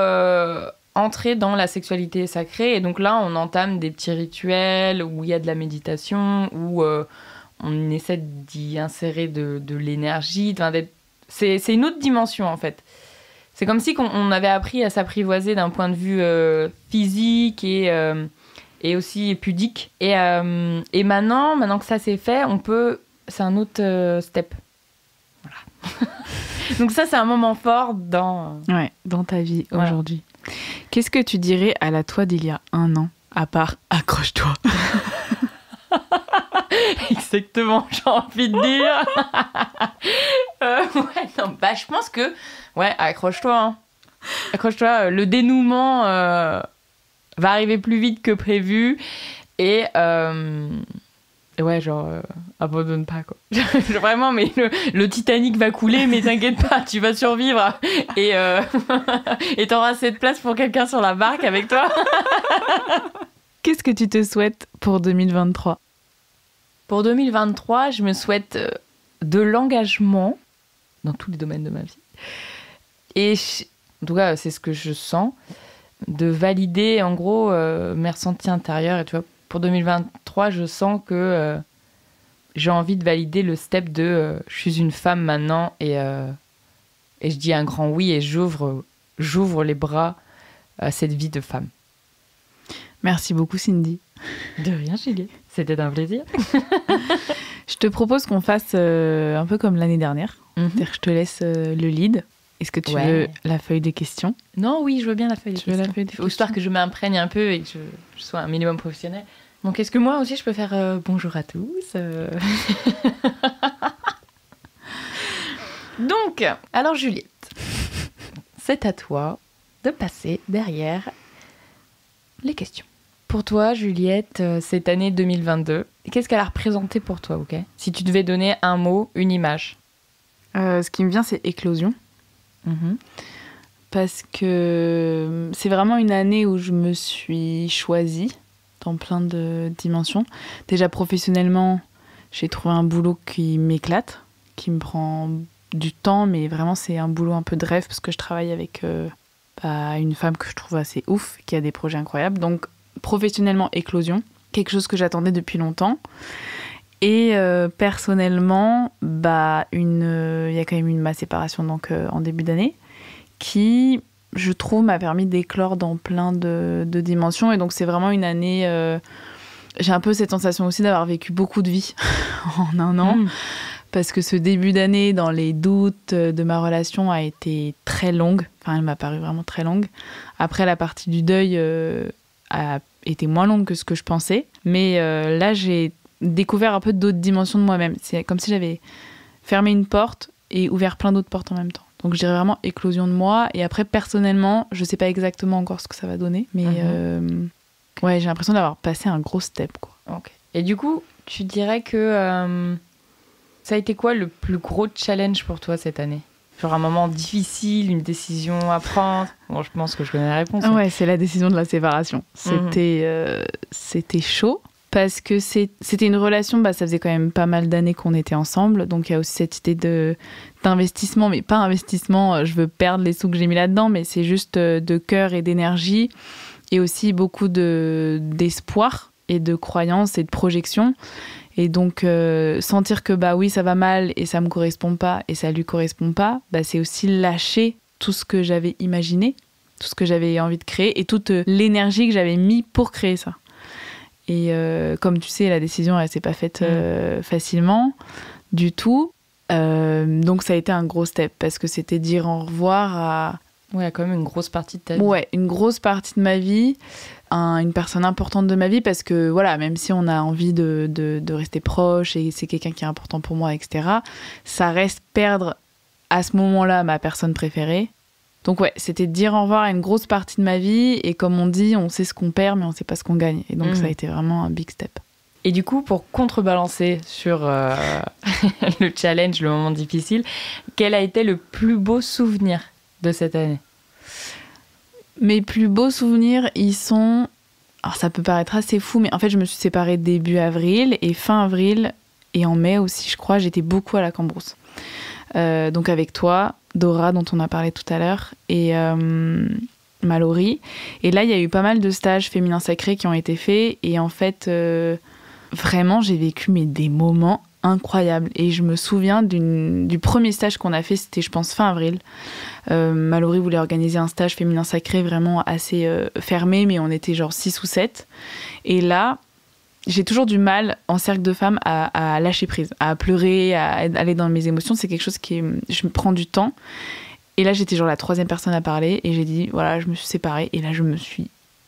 entrer dans la sexualité sacrée. Et donc là, on entame des petits rituels où il y a de la méditation, où on essaie d'y insérer de l'énergie. C'est une autre dimension, en fait. C'est comme si on avait appris à s'apprivoiser d'un point de vue physique et aussi pudique. Et maintenant que ça c'est fait, c'est un autre step. Voilà. Donc ça, c'est un moment fort dans ta vie aujourd'hui. Qu'est-ce que tu dirais à la toi d'il y a 1 an, à part « accroche-toi » Exactement, j'ai envie de dire. Je pense que... Ouais, accroche-toi. Hein. Accroche-toi, le dénouement va arriver plus vite que prévu. Et... abandonne pas, quoi. Vraiment, mais le Titanic va couler, mais t'inquiète pas, tu vas survivre. Et t'auras assez de place pour quelqu'un sur la barque avec toi. Qu'est-ce que tu te souhaites pour 2023 ? Pour 2023, je me souhaite de l'engagement dans tous les domaines de ma vie. Et en tout cas, c'est ce que je sens, de valider, en gros, mes ressentis intérieurs. Et tu vois, pour 2023, je sens que j'ai envie de valider le step de je suis une femme maintenant et je dis un grand oui et j'ouvre les bras à cette vie de femme. Merci beaucoup, Cindy. De rien, Juliette. C'était un plaisir. Je te propose qu'on fasse un peu comme l'année dernière. C'est-à-dire que je te laisse le lead. Est-ce que tu veux la feuille des questions ? Non, oui, je veux bien la feuille des questions. Histoire que je m'imprègne un peu et que je sois un minimum professionnel. Donc, est-ce que moi aussi, je peux faire bonjour à tous Donc, alors Juliette, c'est à toi de passer derrière les questions. Pour toi, Juliette, cette année 2022, qu'est-ce qu'elle a représenté pour toi, ok ? Si tu devais donner un mot, une image. Ce qui me vient, c'est éclosion. Parce que c'est vraiment une année où je me suis choisie dans plein de dimensions. Déjà professionnellement, j'ai trouvé un boulot qui m'éclate, qui me prend du temps, mais vraiment c'est un boulot un peu de rêve parce que je travaille avec une femme que je trouve assez ouf, qui a des projets incroyables. Donc professionnellement, éclosion, quelque chose que j'attendais depuis longtemps. Et personnellement, il y a quand même eu ma séparation donc, en début d'année, qui, je trouve, m'a permis d'éclore dans plein de dimensions. Et donc, c'est vraiment une année... j'ai un peu cette sensation aussi d'avoir vécu beaucoup de vie en 1 an. Parce que ce début d'année, dans les doutes de ma relation, a été très longue. Enfin, elle m'a paru vraiment très longue. Après, la partie du deuil a été moins longue que ce que je pensais. Mais là, j'ai découvert un peu d'autres dimensions de moi-même. C'est comme si j'avais fermé une porte et ouvert plein d'autres portes en même temps. Donc je dirais vraiment éclosion de moi. Et après, personnellement, je sais pas exactement encore ce que ça va donner. Mais j'ai l'impression d'avoir passé un gros step, quoi. Okay. Et du coup, tu dirais que ça a été quoi le plus gros challenge pour toi cette année ? Genre un moment difficile, une décision à prendre ? Bon, je pense que je connais la réponse. Ouais, c'est la décision de la séparation. C'était chaud. parce que c'était une relation, ça faisait quand même pas mal d'années qu'on était ensemble, donc il y a aussi cette idée d'investissement, mais pas investissement, je veux perdre les sous que j'ai mis là-dedans, mais c'est juste de cœur et d'énergie, et aussi beaucoup d'espoir et de croyance et de projection. Et donc, sentir que oui, ça va mal et ça me correspond pas et ça lui correspond pas, c'est aussi lâcher tout ce que j'avais imaginé, tout ce que j'avais envie de créer et toute l'énergie que j'avais mis pour créer ça. Et comme tu sais, la décision, elle s'est pas faite facilement du tout. Donc ça a été un gros step parce que c'était dire au revoir à... Ouais, quand même une grosse partie de ta vie. Ouais, une grosse partie de ma vie, une personne importante de ma vie parce que voilà, même si on a envie de rester proche et c'est quelqu'un qui est important pour moi, etc., ça reste perdre à ce moment-là ma personne préférée. Donc ouais, c'était dire au revoir à une grosse partie de ma vie et comme on dit, on sait ce qu'on perd mais on sait pas ce qu'on gagne. Et donc ça a été vraiment un big step. Et du coup, pour contrebalancer sur le challenge, le moment difficile, quel a été le plus beau souvenir de cette année? Mes plus beaux souvenirs, ils sont... Alors ça peut paraître assez fou, mais en fait je me suis séparée début avril et fin avril et en mai aussi, je crois, j'étais beaucoup à la Cambrousse. Donc avec toi, Dora, dont on a parlé tout à l'heure, et Mallory. Et là, il y a eu pas mal de stages féminins sacrés qui ont été faits. Et en fait, vraiment, j'ai vécu des moments incroyables. Et je me souviens du premier stage qu'on a fait, c'était, je pense, fin avril. Mallory voulait organiser un stage féminin sacré vraiment assez fermé, mais on était genre 6 ou 7. Et là... J'ai toujours du mal, en cercle de femmes, à lâcher prise, à pleurer, à aller dans mes émotions. C'est quelque chose je me prends du temps. Et là, j'étais genre la 3e personne à parler. Et j'ai dit, voilà, je me suis séparée. Et là,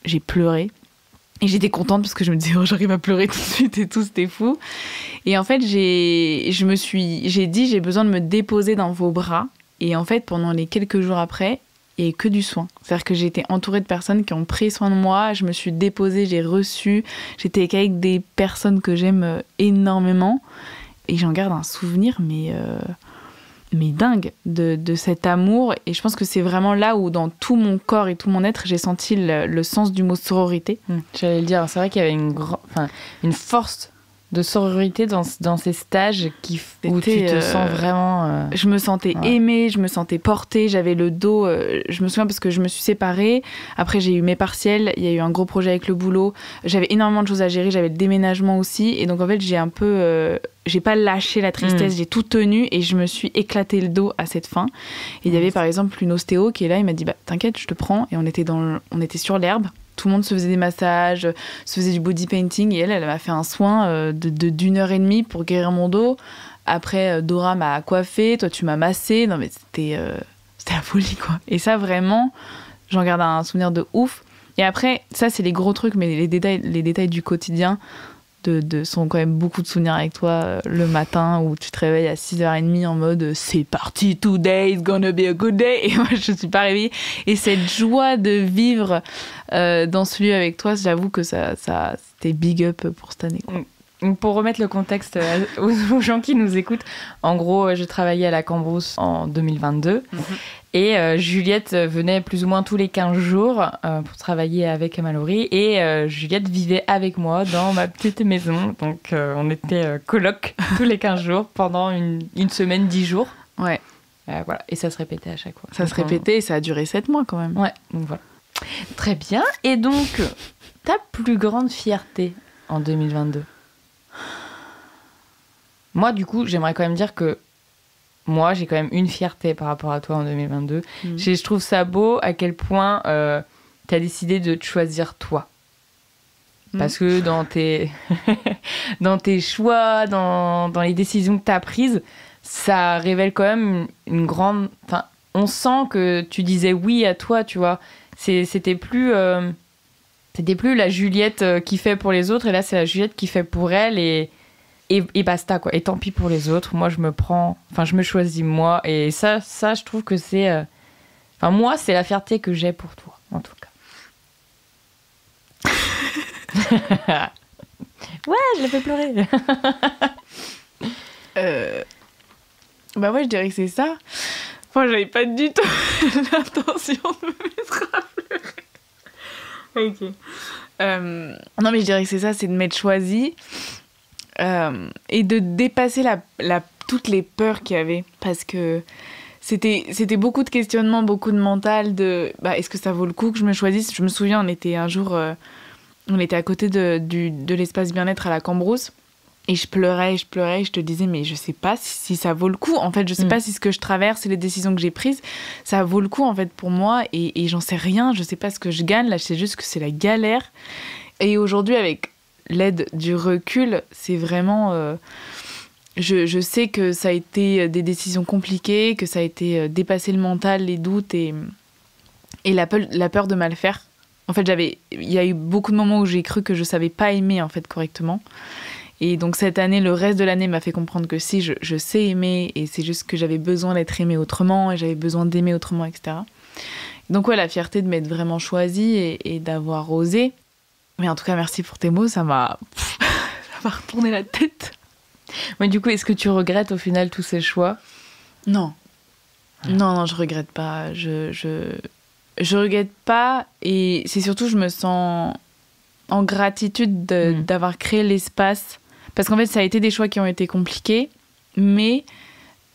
j'ai pleuré. Et j'étais contente parce que je me disais, j'arrive à pleurer tout de suite et tout, c'était fou. Et en fait, j'ai dit, j'ai besoin de me déposer dans vos bras. Et en fait, pendant les quelques jours après, il n'y a eu que du soin. C'est-à-dire que j'ai été entourée de personnes qui ont pris soin de moi, je me suis déposée, j'ai reçu, j'étais avec des personnes que j'aime énormément et j'en garde un souvenir mais dingue de cet amour et je pense que c'est vraiment là où dans tout mon corps et tout mon être j'ai senti le sens du mot sororité. J'allais le dire, c'est vrai qu'il y avait une force de sororité dans ces stages où tu te sens vraiment... Je me sentais aimée, je me sentais portée, j'avais le dos... je me souviens parce que je me suis séparée. Après, j'ai eu mes partiels, il y a eu un gros projet avec le boulot. J'avais énormément de choses à gérer, j'avais le déménagement aussi. Et donc, en fait, j'ai pas lâché la tristesse, j'ai tout tenu et je me suis éclaté le dos à cette fin. Et il y avait, par exemple, une ostéo qui est là, il m'a dit, t'inquiète, je te prends. Et on était sur l'herbe. Tout le monde se faisait des massages, se faisait du body painting et elle m'a fait un soin d'1h30 pour guérir mon dos. Après, Dora m'a coiffée, toi tu m'as massée. Non mais c'était la folie quoi. Et ça vraiment, j'en garde un souvenir de ouf. Et après, ça c'est les gros trucs, mais les détails du quotidien sont quand même beaucoup de souvenirs avec toi le matin où tu te réveilles à 6h30 en mode c'est parti, today is gonna be a good day et moi je suis pas réveillée et cette joie de vivre dans ce lieu avec toi, j'avoue que ça c'était big up pour cette année quoi. Pour remettre le contexte aux gens qui nous écoutent, en gros, je travaillais à la Cambrousse en 2022 et Juliette venait plus ou moins tous les 15 jours pour travailler avec Mallory et Juliette vivait avec moi dans ma petite maison. Donc, on était coloc tous les 15 jours pendant une semaine, 10 jours. Ouais. Voilà. Et ça se répétait à chaque fois. Ça se répétait et ça a duré 7 mois quand même. Ouais, donc voilà. Très bien. Et donc, ta plus grande fierté en 2022 ? Moi, du coup, j'aimerais quand même dire que moi, j'ai quand même une fierté par rapport à toi en 2022. Je trouve ça beau à quel point tu as décidé de te choisir toi. Parce que dans tes choix, dans les décisions que tu as prises, ça révèle quand même une grande... Enfin, on sent que tu disais oui à toi, tu vois. C'était plus la Juliette qui fait pour les autres, et là, c'est la Juliette qui fait pour elle, et basta, quoi. Et tant pis pour les autres, moi, je me choisis moi, et ça je trouve que c'est... moi, c'est la fierté que j'ai pour toi, en tout cas. Ouais, je l'ai fait pleurer. Ouais, je dirais que c'est ça. Moi, j'avais pas du tout l'intention de me mettre à pleurer. Ok. Non, mais je dirais que c'est ça, c'est de m'être choisie et de dépasser toutes les peurs qu'il y avait. Parce que c'était beaucoup de questionnements, beaucoup de mental, est-ce que ça vaut le coup que je me choisisse ? Je me souviens, on était un jour, on était à côté de l'espace bien-être à la Cambrousse. Et je pleurais, et je te disais, mais je sais pas si ça vaut le coup. En fait, je sais pas si ce que je traverse et les décisions que j'ai prises, ça vaut le coup, en fait, pour moi. Et j'en sais rien, je sais pas ce que je gagne. Là, je sais juste que c'est la galère. Et aujourd'hui, avec l'aide du recul, c'est vraiment... je sais que ça a été des décisions compliquées, que ça a été dépasser le mental, les doutes et la peur de mal faire. En fait, il y a eu beaucoup de moments où j'ai cru que je savais pas aimer, en fait, correctement. Et donc cette année, le reste de l'année m'a fait comprendre que si, je sais aimer, et c'est juste que j'avais besoin d'être aimée autrement, et j'avais besoin d'aimer autrement, etc. Donc ouais, la fierté de m'être vraiment choisie et d'avoir osé. Mais en tout cas, merci pour tes mots, ça m'a retourné la tête. Mais du coup, est-ce que tu regrettes au final tous ces choix ? Non. Non, je regrette pas. Je regrette pas, et c'est surtout, je me sens en gratitude d'avoir créé l'espace. Parce qu'en fait, ça a été des choix qui ont été compliqués, mais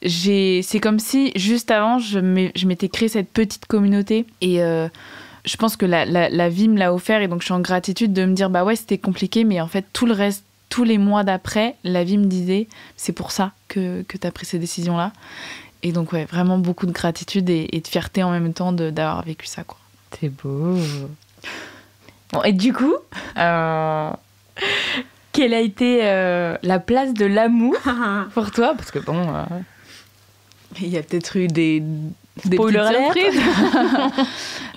c'est comme si, juste avant, je m'étais créé cette petite communauté. Et je pense que la vie me l'a offert, et donc je suis en gratitude de me dire, bah ouais, c'était compliqué, mais en fait, tout le reste, tous les mois d'après, la vie me disait, c'est pour ça que t'as pris ces décisions-là. Et donc, ouais, vraiment beaucoup de gratitude et de fierté en même temps d'avoir vécu ça, quoi. C'est beau. Bon, et du coup, quelle a été la place de l'amour pour toi ? Parce que bon... Il y a peut-être eu des spoiler petites surprises.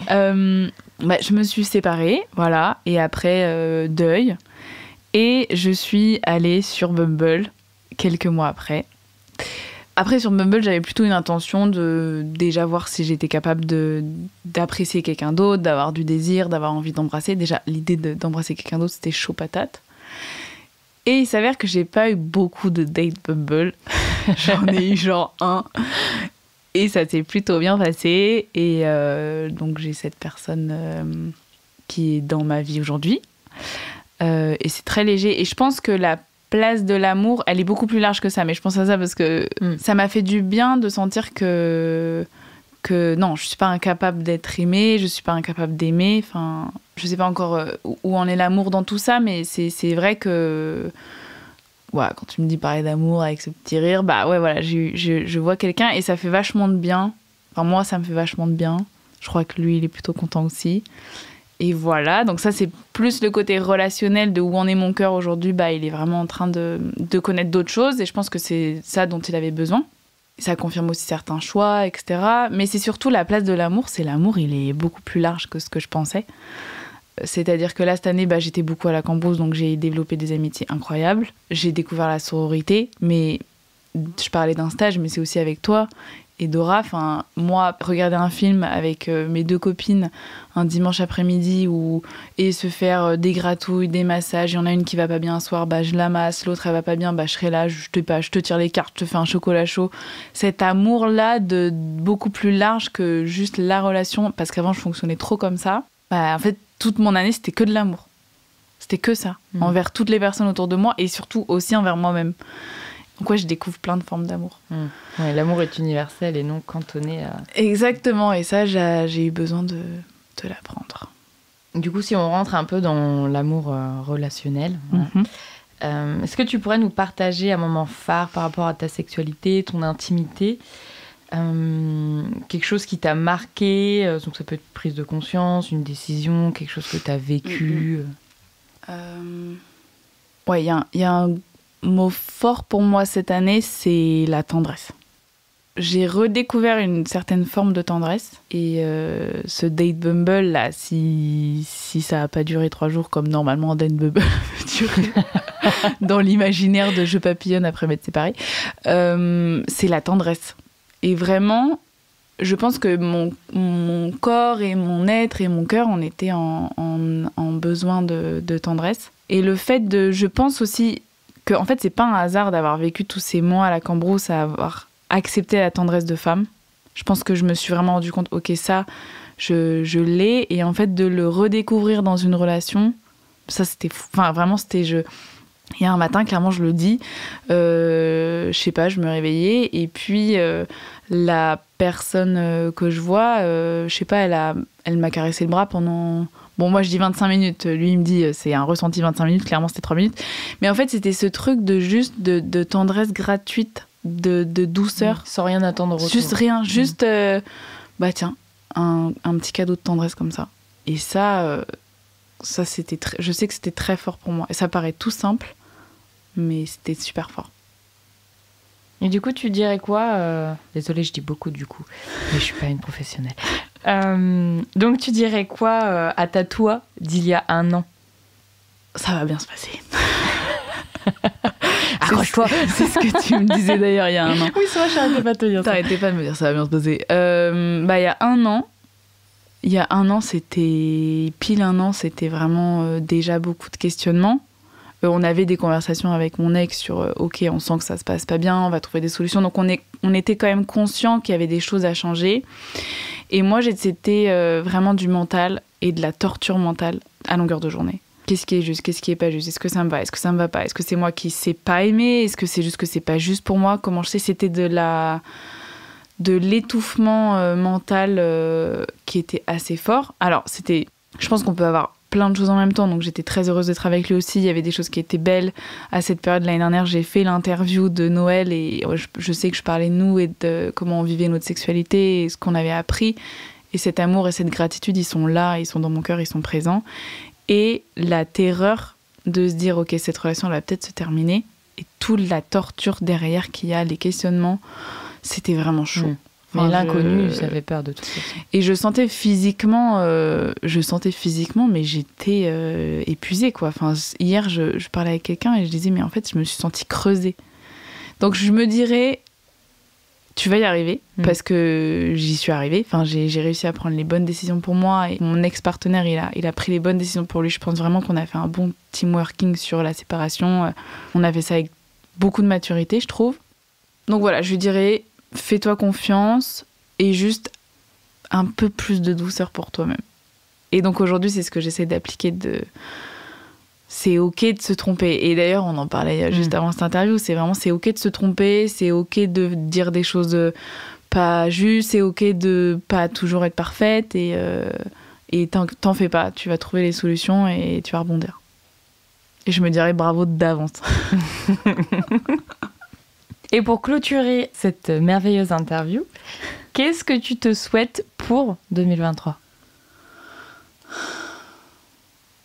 Je me suis séparée, voilà, et après, deuil. Et je suis allée sur Bumble quelques mois après. Après, sur Bumble, j'avais plutôt une intention de déjà voir si j'étais capable d'apprécier quelqu'un d'autre, d'avoir du désir, d'avoir envie d'embrasser. Déjà, l'idée d'embrasser quelqu'un d'autre, c'était chaud patate. Et il s'avère que j'ai pas eu beaucoup de dates Bumble. J'en ai eu genre un. Et ça s'est plutôt bien passé. Et donc, j'ai cette personne qui est dans ma vie aujourd'hui. Et c'est très léger. Et je pense que la place de l'amour, elle est beaucoup plus large que ça. Mais je pense à ça parce que ça m'a fait du bien de sentir que non, je suis pas incapable d'être aimée, je suis pas incapable d'aimer. Enfin, je sais pas encore où en est l'amour dans tout ça, mais c'est vrai que ouais, quand tu me dis parler d'amour avec ce petit rire, bah ouais, voilà, je vois quelqu'un et ça fait vachement de bien. Enfin, moi, ça me fait vachement de bien. Je crois que lui, il est plutôt content aussi. Et voilà, donc ça, c'est plus le côté relationnel de où en est mon cœur aujourd'hui. Bah, il est vraiment en train de connaître d'autres choses et je pense que c'est ça dont il avait besoin. Ça confirme aussi certains choix, etc. Mais c'est surtout la place de l'amour. C'est l'amour, il est beaucoup plus large que ce que je pensais. C'est-à-dire que là, cette année, j'étais beaucoup à la Cambrousse, donc j'ai développé des amitiés incroyables. J'ai découvert la sororité, mais je parlais d'un stage, mais c'est aussi avec toi et Dora. Enfin, moi, regarder un film avec mes deux copines un dimanche après-midi et se faire des gratouilles, des massages. Il y en a une qui va pas bien un soir, je la masse. L'autre, elle va pas bien, je serai là, je te tire les cartes, je te fais un chocolat chaud. Cet amour-là, de beaucoup plus large que juste la relation, parce qu'avant, je fonctionnais trop comme ça. En fait, toute mon année, c'était que de l'amour. C'était que ça, envers toutes les personnes autour de moi et surtout aussi envers moi-même. Donc ouais, je découvre plein de formes d'amour. Ouais, l'amour est universel et non cantonné à... Exactement, et ça, j'ai eu besoin de l'apprendre. Du coup, si on rentre un peu dans l'amour relationnel, est-ce que tu pourrais nous partager un moment phare par rapport à ta sexualité, ton intimité, quelque chose qui t'a marqué, donc ça peut être une prise de conscience, une décision, quelque chose que t'as vécu. Ouais, il y a un mot fort pour moi cette année, c'est la tendresse. J'ai redécouvert une certaine forme de tendresse et ce date Bumble là, si ça n'a pas duré 3 jours comme normalement un date Bumble peut durer dans l'imaginaire de Je papillonne après m'être séparée, c'est la tendresse. Et vraiment, je pense que mon corps et mon être et mon cœur, on était en besoin de tendresse. Et le fait je pense aussi que en fait, c'est pas un hasard d'avoir vécu tous ces mois à la Cambrousse, à avoir accepté la tendresse de femme. Je pense que je me suis vraiment rendu compte, ok, ça, je l'ai. Et en fait, de le redécouvrir dans une relation, Ça, c'était fou. Enfin, vraiment, c'était... Il y a un matin, clairement, je le dis, je sais pas, je me réveillais et puis la personne que je vois, je sais pas, elle m'a caressé le bras pendant... Bon, moi, je dis 25 minutes. Lui, il me dit, c'est un ressenti 25 minutes. Clairement, c'était 3 minutes. Mais en fait, c'était ce truc de juste de tendresse gratuite, de douceur. Sans rien attendre. Juste rien. Juste, bah tiens, un petit cadeau de tendresse comme ça. Et ça c'était je sais que c'était très fort pour moi. Et ça paraît tout simple, mais c'était super fort. Et du coup, tu dirais quoi Désolée, je dis beaucoup du coup, mais je suis pas une professionnelle. Donc, tu dirais quoi à ta toi d'il y a 1 an? Ça va bien se passer. Accroche-toi. C'est ce que tu me disais d'ailleurs il y a 1 an. Oui, c'est vrai, je n'arrêtais pas de te dire ça. T'arrêtais pas de me dire ça va bien se passer. Bah, il y a 1 an, c'était pile 1 an, c'était vraiment déjà beaucoup de questionnements. On avait des conversations avec mon ex sur ok, on sent que ça se passe pas bien, on va trouver des solutions. Donc on était quand même conscient qu'il y avait des choses à changer. Et moi, c'était vraiment du mental et de la torture mentale à longueur de journée. Qu'est-ce qui est juste, qu'est-ce qui est pas juste? Est-ce que ça me va? Est-ce que ça me va pas? Est-ce que c'est moi qui sais pas aimer? Est-ce que c'est juste que c'est pas juste pour moi? Comment je sais? C'était de l'étouffement mental qui était assez fort. Alors, je pense qu'on peut avoir plein de choses en même temps, donc j'étais très heureuse d'être avec lui aussi. Il y avait des choses qui étaient belles. À cette période, l'année dernière, j'ai fait l'interview de Noël et je sais que je parlais de nous et de comment on vivait notre sexualité et ce qu'on avait appris. Et cet amour et cette gratitude, ils sont là, ils sont dans mon cœur, ils sont présents. Et la terreur de se dire, ok, cette relation, elle va peut-être se terminer. Et toute la torture derrière qu'il y a, les questionnements, c'était vraiment chaud. Mais l'inconnu, ça fait peur de toute façon. Et je sentais physiquement, mais j'étais épuisée, quoi. Enfin, hier, je parlais avec quelqu'un et je disais, mais en fait, je me suis sentie creusée. Donc, je me dirais, tu vas y arriver, parce que j'y suis arrivée. Enfin, j'ai réussi à prendre les bonnes décisions pour moi. Et mon ex-partenaire, il a pris les bonnes décisions pour lui. Je pense vraiment qu'on a fait un bon team working sur la séparation. On a fait ça avec beaucoup de maturité, je trouve. Donc voilà, je lui dirais, fais-toi confiance et juste un peu plus de douceur pour toi-même. Et donc aujourd'hui, c'est ce que j'essaie d'appliquer. C'est ok de se tromper. Et d'ailleurs, on en parlait juste avant cette interview. C'est ok de se tromper, c'est ok de dire des choses pas justes, c'est ok de pas toujours être parfaite. Et t'en fais pas. Tu vas trouver les solutions et tu vas rebondir. Et je me dirais bravo d'avance. Et pour clôturer cette merveilleuse interview, qu'est-ce que tu te souhaites pour 2023 ?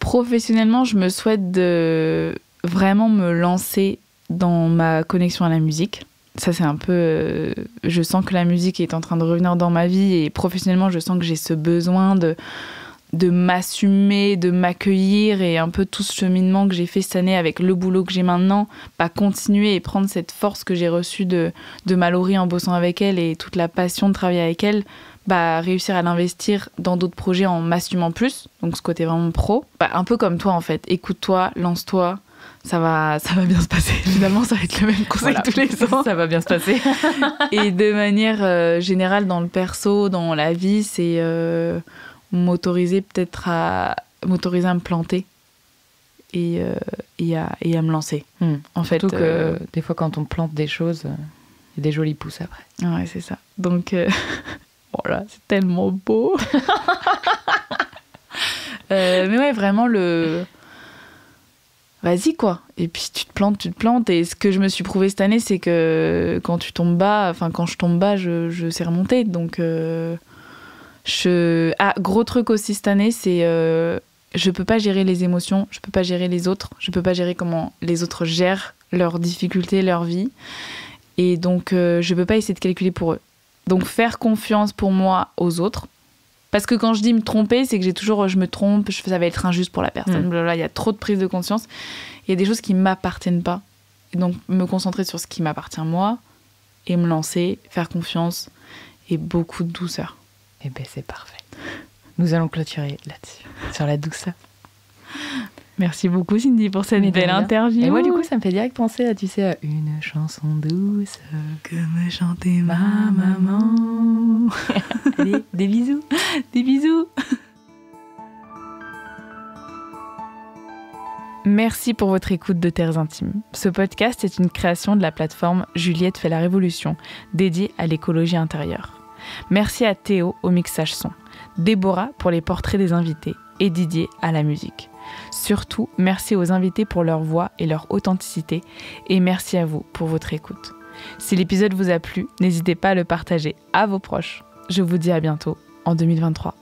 Professionnellement, je me souhaite de vraiment me lancer dans ma connexion à la musique. Ça, c'est un peu... je sens que la musique est en train de revenir dans ma vie et professionnellement, je sens que j'ai ce besoin de m'assumer, de m'accueillir et un peu tout ce cheminement que j'ai fait cette année avec le boulot que j'ai maintenant, continuer et prendre cette force que j'ai reçue de Mallory en bossant avec elle et toute la passion de travailler avec elle, réussir à l'investir dans d'autres projets en m'assumant plus, donc ce côté vraiment pro. Un peu comme toi en fait, écoute-toi, lance-toi, ça va bien se passer. Finalement, ça va être le même conseil tous les ans. Ça va bien se passer. Et de manière générale, dans le perso, dans la vie, c'est m'autoriser à me planter et à me lancer. En fait, surtout que des fois, quand on plante des choses, il y a des jolies pousses après. Ouais, c'est ça. Donc, voilà, c'est tellement beau. Mais ouais, vraiment vas-y, quoi. Et puis, tu te plantes. Et ce que je me suis prouvé cette année, c'est que quand je tombe bas, je sais remonter. Donc, gros truc aussi cette année, c'est je peux pas gérer les émotions, je peux pas gérer les autres, je peux pas gérer comment les autres gèrent leurs difficultés, leur vie. Et donc, je peux pas essayer de calculer pour eux. Donc, faire confiance pour moi aux autres. Parce que quand je dis me tromper, c'est que je me trompe, ça va être injuste pour la personne. Il y a trop de prise de conscience. Il y a des choses qui m'appartiennent pas. Et donc, me concentrer sur ce qui m'appartient moi et me lancer, faire confiance et beaucoup de douceur. Eh bien, c'est parfait. Nous allons clôturer là-dessus, sur la douceur. Merci beaucoup, Cindy, pour cette belle interview. Et moi, du coup, ça me fait direct penser à une chanson douce que me chantait ma maman. Allez, des bisous. Des bisous. Merci pour votre écoute de Terres Intimes. Ce podcast est une création de la plateforme Juliette fait la révolution, dédiée à l'écologie intérieure. Merci à Théo au mixage son, Déborah pour les portraits des invités et Didier à la musique. Surtout, merci aux invités pour leur voix et leur authenticité et merci à vous pour votre écoute. Si l'épisode vous a plu, n'hésitez pas à le partager à vos proches. Je vous dis à bientôt en 2023.